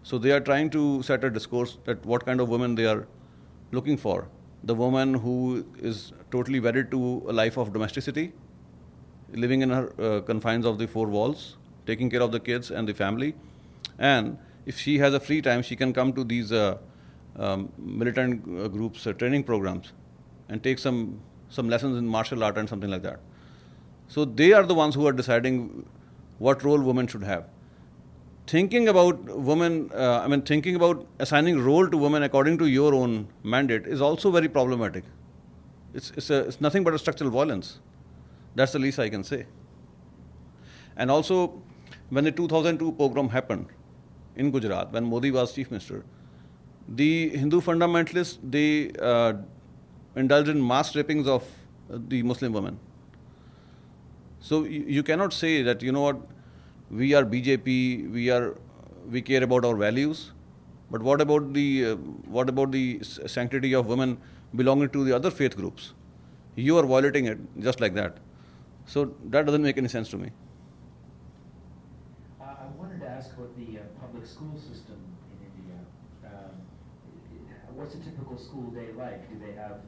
So they are trying to set a discourse that what kind of women they are looking for. The woman who is totally wedded to a life of domesticity, living in her confines of the four walls, taking care of the kids and the family. And if she has a free time, she can come to these militant groups, training programs, and take some lessons in martial art and something like that. So they are the ones who are deciding what role women should have. Thinking about women, thinking about assigning role to women according to your own mandate is also very problematic. It's nothing but a structural violence. That's the least I can say. And also, when the 2002 pogrom happened in Gujarat, when Modi was chief minister, the Hindu fundamentalists, they indulged in mass rapings of the Muslim women. So you cannot say that, you know what, we are BJP, we care about our values, But what about the sanctity of women belonging to the other faith groups? You are violating it just like that. So that doesn't make any sense to me. I wanted to ask about the public school system in India. What's a typical school day like? Do they have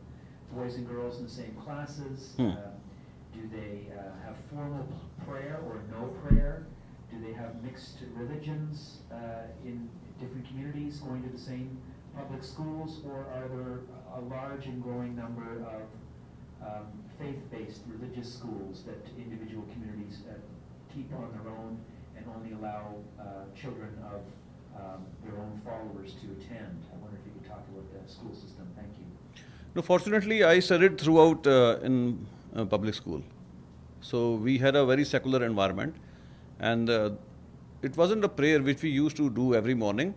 boys and girls in the same classes? Do they have formal prayer or no prayer? Do they have mixed religions in different communities going to the same public schools? Or are there a large and growing number of faith-based religious schools that individual communities keep on their own and only allow children of their own followers to attend? I wonder if you could talk about the school system. Thank you. No, fortunately, I studied throughout in public school. So we had a very secular environment, and it wasn't a prayer which we used to do every morning.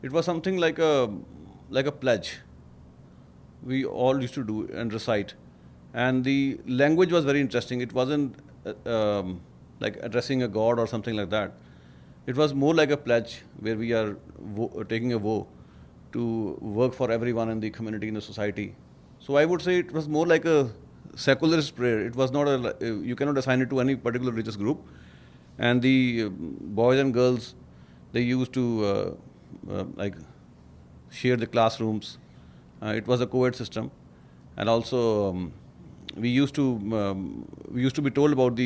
It was something like a pledge. We all used to do and recite, and the language was very interesting. It wasn't like addressing a god or something like that. It was more like a pledge where we are taking a vow to work for everyone in the community, in the society. So I would say it was more like a secularist prayer. It was not you cannot assign it to any particular religious group. And the boys and girls, they used to like share the classrooms. It was a co-ed system, and also we used to be told about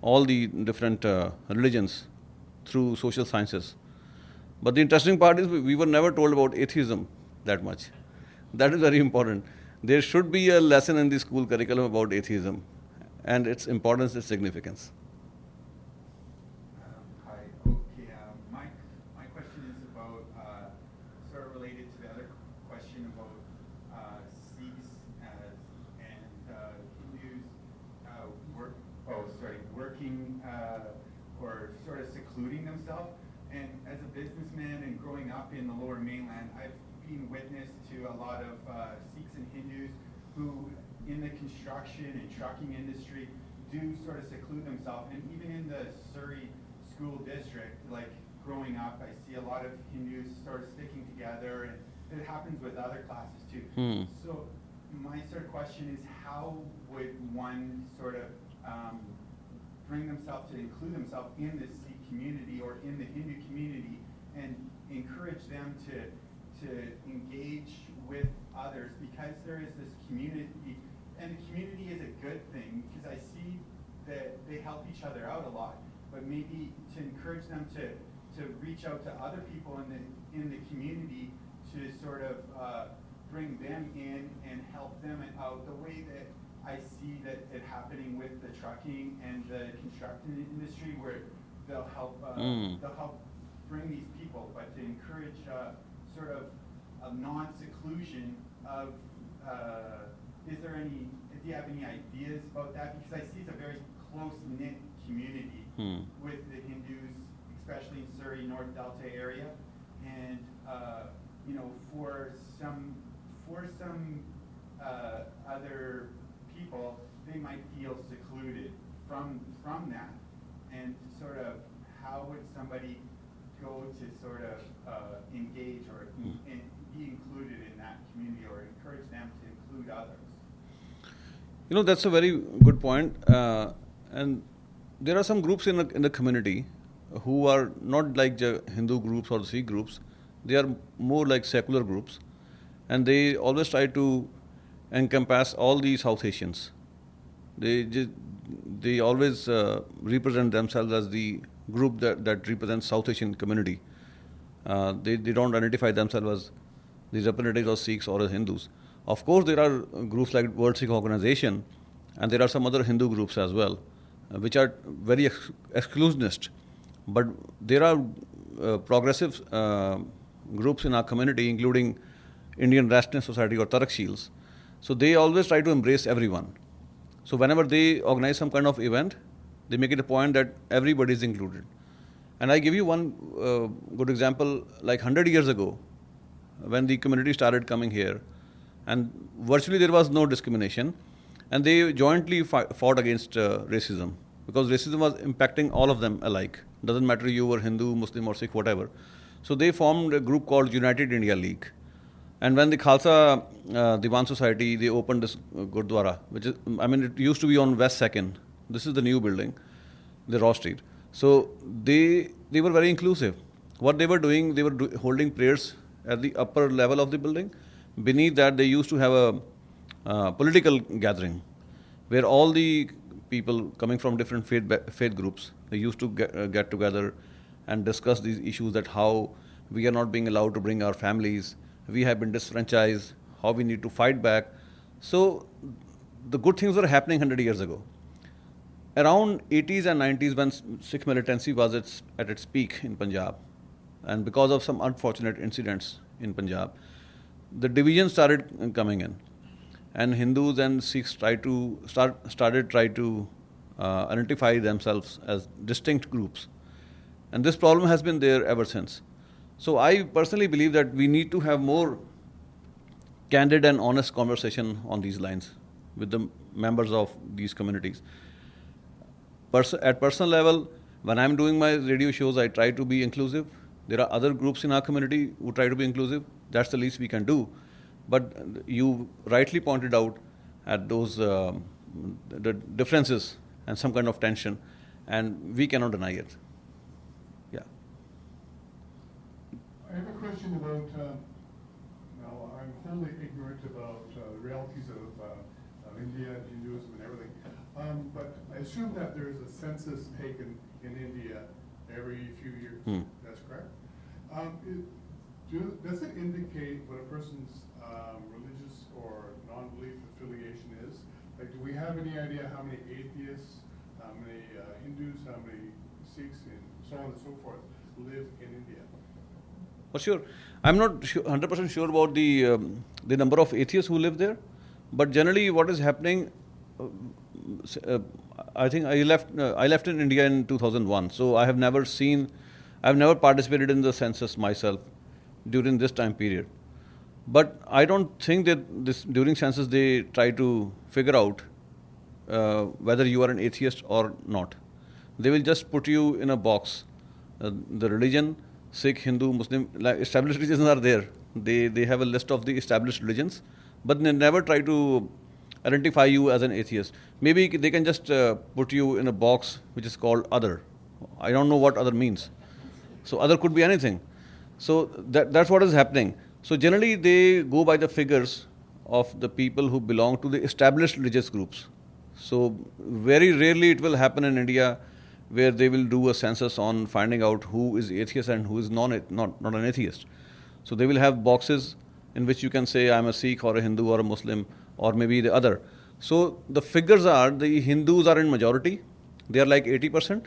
all the different religions through social sciences. But the interesting part is we were never told about atheism that much. That is very important. There should be a lesson in the school curriculum about atheism and its importance and significance. Hi. Okay. My question is about sort of related to the other question about Sikhs and Hindus working or sort of secluding themselves. And as a businessman and growing up in the Lower Mainland, I've been witness to a lot of Sikhs and Hindus who, in the construction and trucking industry, do sort of seclude themselves. And even in the Surrey school district, like growing up, I see a lot of Hindus sort of sticking together, and it happens with other classes too. So my sort of question is, how would one sort of bring themselves to include themselves in the Sikh community or in the Hindu community and encourage them to engage with others, because there is this community, and the community is a good thing because I see that they help each other out a lot, but maybe to encourage them to reach out to other people in the community to sort of bring them in and help them out the way that I see that it happening with the trucking and the construction industry, where they'll help bring these people, but to encourage sort of a non-seclusion of. Do you have any ideas about that? Because I see it's a very close-knit community with the Hindus, especially in Surrey, North Delta area, and for some other people, they might feel secluded from that, and sort of how would somebody go to sort of engage or and be included in that community, or encourage them to include others? That's a very good point. And there are some groups in the community who are not like the Hindu groups or the Sikh groups. They are more like secular groups, and they always try to encompass all the South Asians. They always represent themselves as the group that represents South Asian community. They don't identify themselves as the representatives of Sikhs or as Hindus. Of course, there are groups like World Sikh Organization, and there are some other Hindu groups as well, which are very exclusionist. But there are progressive groups in our community, including Indian Rationalist Society or Tarakshils. So they always try to embrace everyone. So whenever they organize some kind of event, they make it a point that everybody is included. And I give you one good example. Like 100 years ago, when the community started coming here, and virtually there was no discrimination, and they jointly fought against racism, because racism was impacting all of them alike. Doesn't matter you were Hindu, Muslim or Sikh, whatever. So they formed a group called United India League. And when the Khalsa Diwan Society, they opened this Gurdwara, which is, it used to be on West 2nd. This is the new building, the Raw Street. So they were very inclusive. What they were doing, they were holding prayers at the upper level of the building. Beneath that, they used to have a political gathering where all the people coming from different faith groups, they used to get together and discuss these issues, that how we are not being allowed to bring our families, we have been disfranchised, how we need to fight back. So the good things were happening 100 years ago. Around 80s and 90s, when Sikh militancy was at its peak in Punjab, and because of some unfortunate incidents in Punjab, the division started coming in, and Hindus and Sikhs started to identify themselves as distinct groups, and this problem has been there ever since. So I personally believe that we need to have more candid and honest conversation on these lines with the members of these communities. At personal level, when I'm doing my radio shows, I try to be inclusive. There are other groups in our community who try to be inclusive. That's the least we can do. But you rightly pointed out at those the differences and some kind of tension, and we cannot deny it. Yeah. I have a question about, now I'm wholly ignorant about the realities of India, Hinduism and everything, but I assume that there is a census taken in India every few years. That's correct? Does it indicate what a person's religious or non-belief affiliation is? Like, do we have any idea how many atheists, how many Hindus, how many Sikhs, and so on and so forth live in India? For sure. I'm not 100% sure about the number of atheists who live there, but generally what is happening, I think I left in India in 2001, so I've never participated in the census myself during this time period. But I don't think that during census they try to figure out whether you are an atheist or not. They will just put you in a box. The religion, Sikh, Hindu, Muslim, like established religions are there. They have a list of the established religions, but they never try to identify you as an atheist. Maybe they can just put you in a box which is called other. I don't know what other means. So other could be anything. So that's what is happening. So generally they go by the figures of the people who belong to the established religious groups. So very rarely it will happen in India where they will do a census on finding out who is atheist and who is not an atheist. So they will have boxes in which you can say I'm a Sikh or a Hindu or a Muslim or maybe the other. So the figures are, the Hindus are in majority. They are like 80%.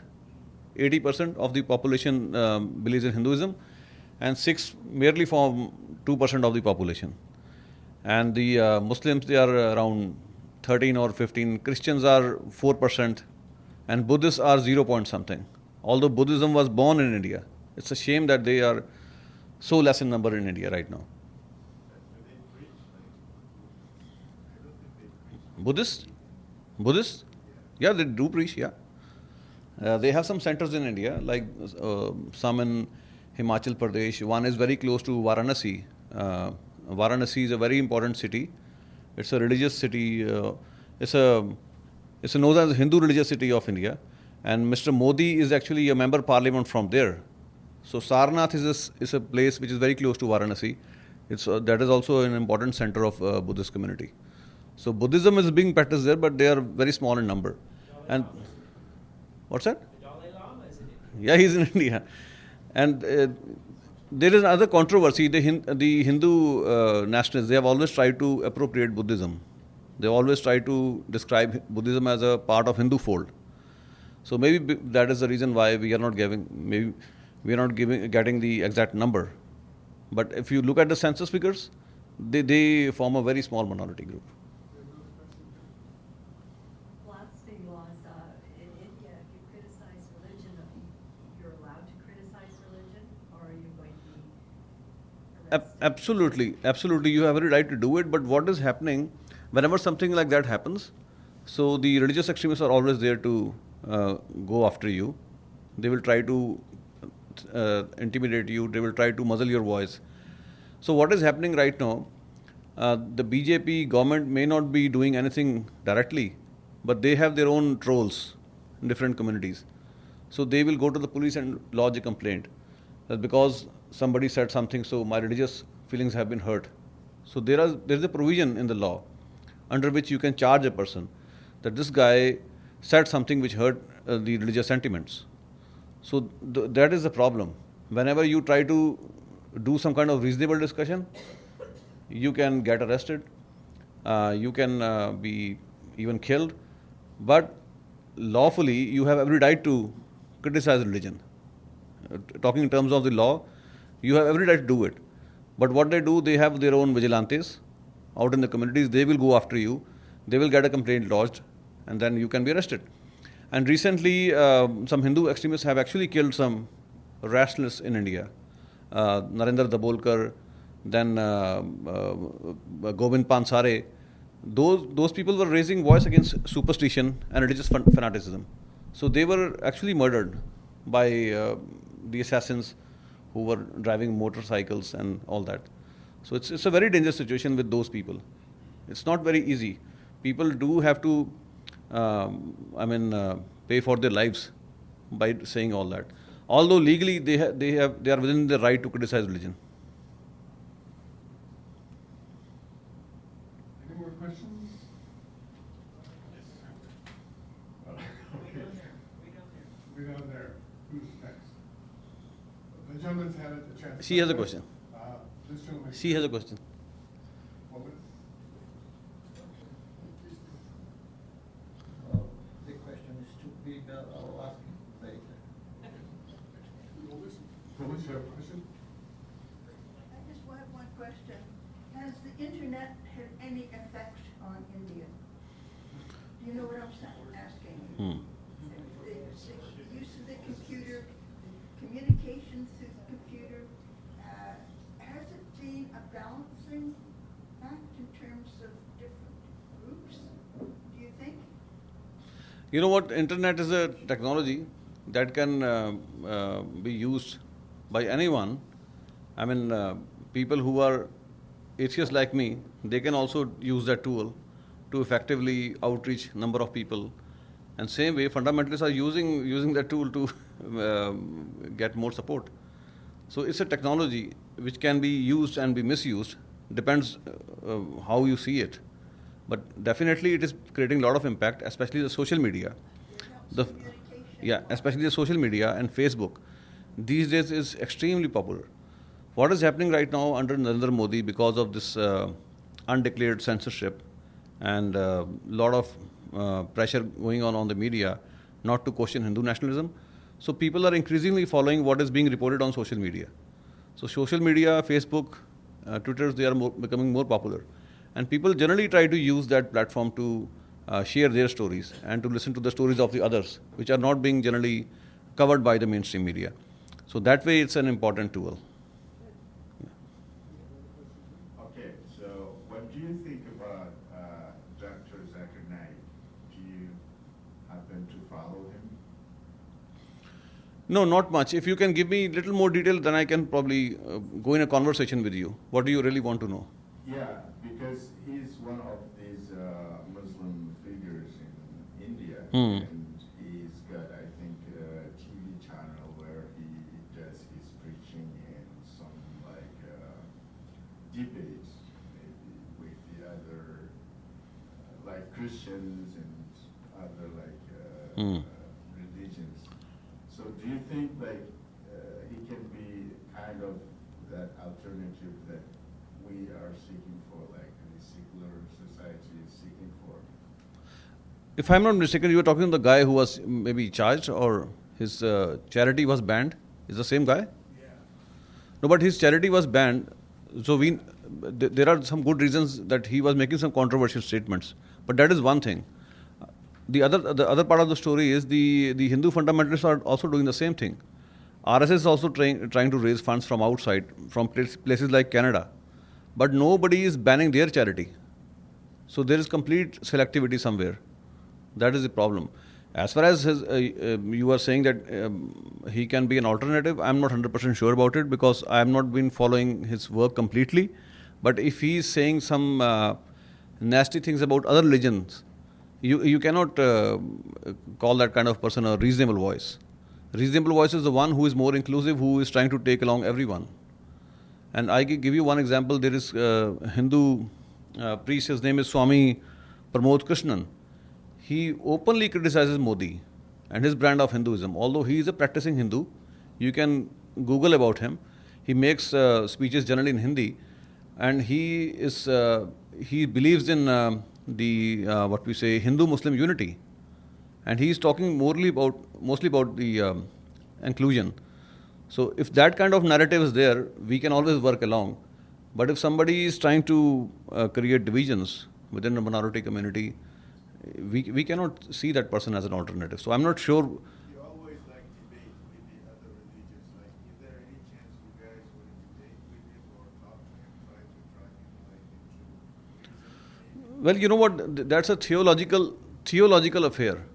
80% of the population believes in Hinduism, and Sikhs merely form 2% of the population. And the Muslims, they are around 13 or 15. Christians are 4%. And Buddhists are 0 point something. Although Buddhism was born in India. It's a shame that they are so less in number in India right now. Buddhists? Yeah, they do preach, yeah. They have some centers in India, like some in Himachal Pradesh. One is very close to Varanasi. Varanasi is a very important city. It's a religious city. It's known as the Hindu religious city of India. And Mr. Modi is actually a member of parliament from there. So Sarnath is a place which is very close to Varanasi. That is also an important center of Buddhist community. So Buddhism is being practiced there, but they are very small in number. And what's that? The Dalai Lama is in India. Yeah, he's in India. And there is another controversy. The Hindu nationalists, they have always tried to appropriate Buddhism. They always try to describe Buddhism as a part of Hindu fold. So maybe that is the reason why we are not getting the exact number. But if you look at the census figures, they form a very small minority group. Blasphemy laws in India, if you criticize religion, you're allowed to criticize religion, or are you going to be arrested? Absolutely. You have every right to do it. But what is happening, whenever something like that happens, so the religious extremists are always there to go after you. They will try to intimidate you, they will try to muzzle your voice. So what is happening right now, the BJP government may not be doing anything directly, but they have their own trolls in different communities. So they will go to the police and lodge a complaint that because somebody said something, so my religious feelings have been hurt. So there is a provision in the law under which you can charge a person that this guy said something which hurt the religious sentiments. So that is the problem. Whenever you try to do some kind of reasonable discussion, you can get arrested, you can be even killed, but lawfully you have every right to criticize religion. Talking in terms of the law, you have every right to do it. But what they do, they have their own vigilantes out in the communities. They will go after you, they will get a complaint lodged, and then you can be arrested. And recently, some Hindu extremists have actually killed some rationalists in India. Narendra Dabolkar, then Govind Pansare. Those people were raising voice against superstition and religious fanaticism. So they were actually murdered by the assassins who were driving motorcycles and all that. So it's a very dangerous situation with those people. It's not very easy. People do have to pay for their lives by saying all that. Although legally they are within the right to criticize religion. Any more questions? Way down there. Who's next? The gentleman's had a chance. She has a question. This gentleman. She has a question. One minute. The question is too big, I'll ask it later. What was your question? I just have one question. Has the internet had any effect on India? Do you know what I'm asking? The use of the computer, communications through the computer, has it been a balancing act in terms of different groups, do you think? You know what? Internet is a technology that can be used by anyone. I mean, people who are atheists like me, they can also use that tool to effectively outreach number of people. And same way, fundamentalists are using that tool to get more support. So it's a technology which can be used and be misused. Depends how you see it. But definitely it is creating a lot of impact, especially the social media. Especially the social media and Facebook. These days is extremely popular. What is happening right now under Narendra Modi because of this undeclared censorship and a lot of pressure going on the media not to question Hindu nationalism. So people are increasingly following what is being reported on social media. So social media, Facebook, Twitter, they are becoming more popular. And people generally try to use that platform to share their stories and to listen to the stories of the others, which are not being generally covered by the mainstream media. So that way it's an important tool. Okay, so what do you think about Dr. Zakir Naik? Do you happen to follow him? No, not much. If you can give me a little more detail, then I can probably go in a conversation with you. What do you really want to know? Yeah, because he's one of these Muslim figures in India, and he's got, I think, a TV channel where he does his preaching and some debates maybe with the other Christians and other religions. So do you think he can be kind of that alternative that we are seeking for, like the secular society is seeking for? If I'm not mistaken, you were talking to the guy who was maybe charged or his charity was banned. Is the same guy? Yeah. No, but his charity was banned. So there are some good reasons that he was making some controversial statements. But that is one thing. The other part of the story is the Hindu fundamentalists are also doing the same thing. RSS is also trying to raise funds from outside, from places like Canada. But nobody is banning their charity. So there is complete selectivity somewhere. That is the problem. As far as you are saying that he can be an alternative, I'm not 100% sure about it because I have not been following his work completely. But if he is saying some nasty things about other religions, you cannot call that kind of person a reasonable voice. Reasonable voice is the one who is more inclusive, who is trying to take along everyone. And I can give you one example. There is a Hindu priest, his name is Swami Pramod Krishnan. He openly criticizes Modi and his brand of Hinduism. Although he is a practicing Hindu, you can Google about him. He makes speeches generally in Hindi, and he believes in what we say Hindu-Muslim unity, and he is talking mostly about the inclusion. So if that kind of narrative is there, we can always work along. But if somebody is trying to create divisions within a minority community, we cannot see that person as an alternative. So I'm not sure. You always like debate with the other religions. Like, is there any chance you guys would debate with him or talk to him, try to drive him like into reason? Well, you know what? That's a theological affair.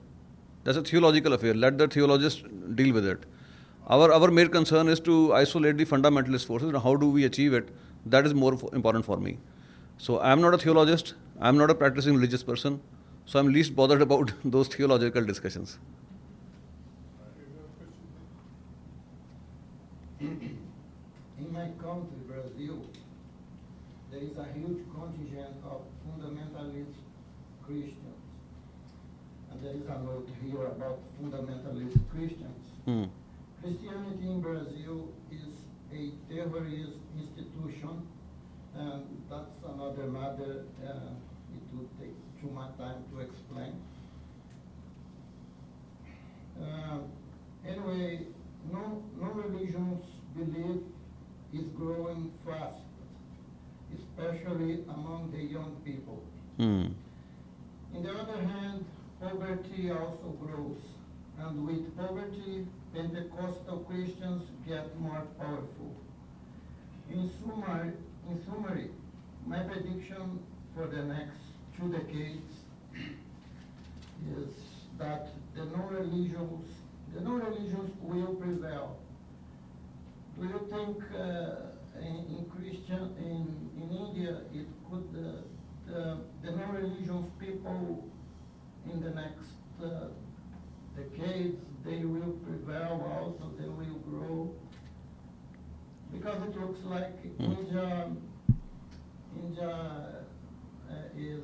That's a theological affair. Let the theologists deal with it. Our main concern is to isolate the fundamentalist forces. And how do we achieve it? That is more important for me. So I'm not a theologist. I'm not a practicing religious person. So I'm least bothered about those theological discussions. In my country, Brazil, there is a huge contingent of fundamentalist Christians. And there is a note here about fundamentalist Christians. Christianity in Brazil is a terrorist institution, and that's another matter. It would take too much time to explain. Anyway, non-religions belief is growing fast, especially among the young people. On the other hand, poverty also grows, and with poverty, Pentecostal Christians get more powerful. In summary, my prediction for the next 2 decades is that the non-religions will prevail. Do you think in India it could the non-religious people in the next decades, they will prevail also, they will grow? Because it looks like India is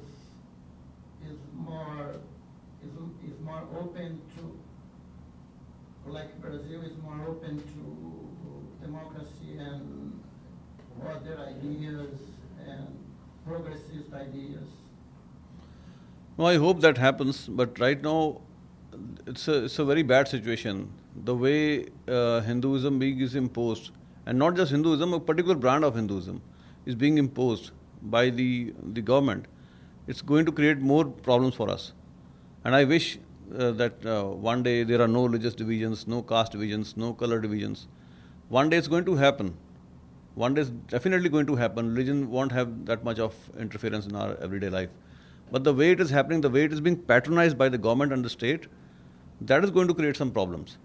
more open to, like Brazil is more open to democracy and other ideas and progressist ideas. No, I hope that happens, but right now it's a very bad situation. The way Hinduism is imposed, and not just Hinduism, a particular brand of Hinduism is being imposed by the government. It's going to create more problems for us. And I wish that one day there are no religious divisions, no caste divisions, no color divisions. One day it's going to happen. One day it's definitely going to happen. Religion won't have that much of interference in our everyday life. But the way it is happening, the way it is being patronized by the government and the state, that is going to create some problems.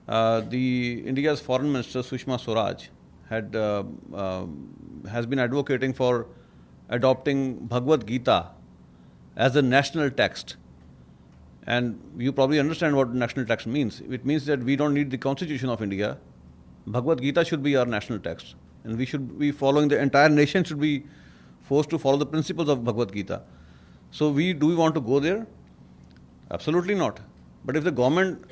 India's foreign minister, Sushma Swaraj, has been advocating for adopting Bhagavad Gita as a national text. And you probably understand what national text means. It means that we don't need the Constitution of India. Bhagavad Gita should be our national text. And we should be following, the entire nation should be forced to follow the principles of Bhagavad Gita. So do we want to go there? Absolutely not. But if the government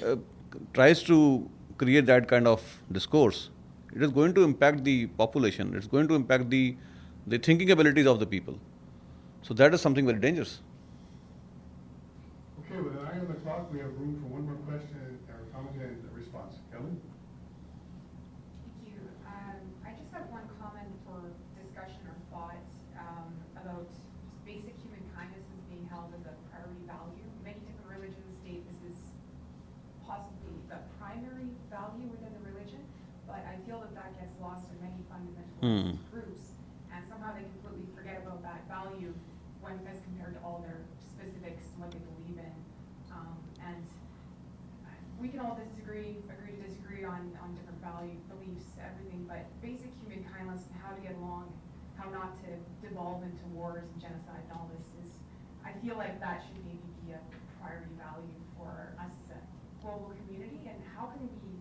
tries to create that kind of discourse, it is going to impact the population. It's going to impact the thinking abilities of the people. So that is something very dangerous. Okay, with an eye on the clock, we have room for one more question or comment and response. Kelly? Thank you. I just have one comment for discussion or thoughts about just basic human kindness as being held as a priority value. Many different religions state this is possibly the primary value within the religion, but I feel that gets lost in many fundamentalist groups, and somehow they completely forget about that value when as compared to all their specifics and what they believe in. And we can all agree to disagree on different value, beliefs, everything, but basic human kindness and how to get along, how not to devolve into wars and genocide and all this is, I feel like that should maybe be a priority value for us as a global community, and how can we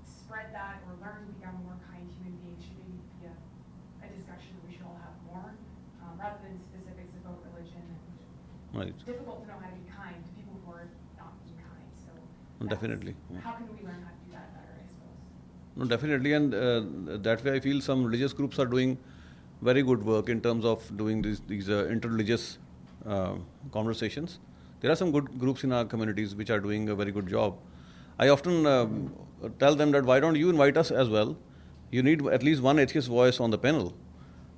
spread that or learn to become more kind human beings should maybe be a discussion we should all have more, rather than specifics about religion. Right. It's difficult to know how to be kind to people who are not being kind, so. Definitely. How can we learn how to do that better, I suppose? No, definitely, and that way I feel some religious groups are doing very good work in terms of doing these interreligious conversations. There are some good groups in our communities which are doing a very good job. I often tell them that why don't you invite us as well? You need at least one atheist voice on the panel.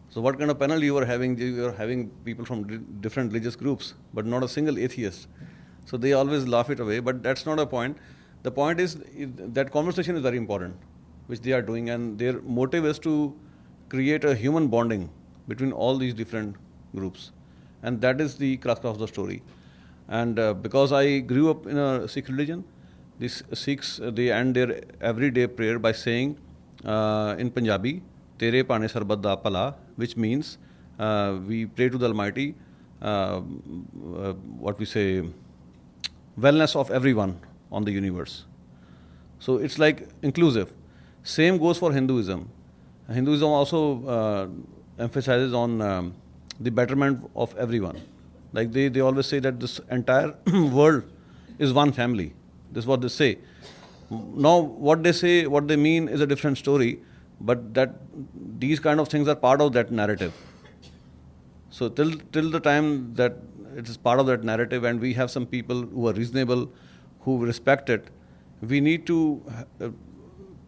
So what kind of panel you are having? You are having people from different religious groups, but not a single atheist. So they always laugh it away, but that's not a point. The point is that conversation is very important, which they are doing, and their motive is to create a human bonding between all these different groups. And that is the crux of the story. And because I grew up in a Sikh religion, these Sikhs, they end their everyday prayer by saying in Punjabi, Tere Pane Sarbat Da Pala, which means we pray to the Almighty, what we say, wellness of everyone on the universe. So it's like inclusive. Same goes for Hinduism. Hinduism also emphasizes on the betterment of everyone. Like they always say that this entire world is one family. This is what they say. Now, what they say, what they mean is a different story, but that these kind of things are part of that narrative. So till the time that it is part of that narrative and we have some people who are reasonable, who respect it, we need to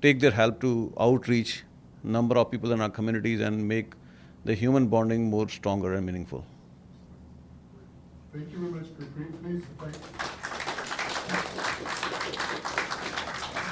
take their help to outreach number of people in our communities and make the human bonding more stronger and meaningful. Thank you very much, Gurpreet. Please, thank you.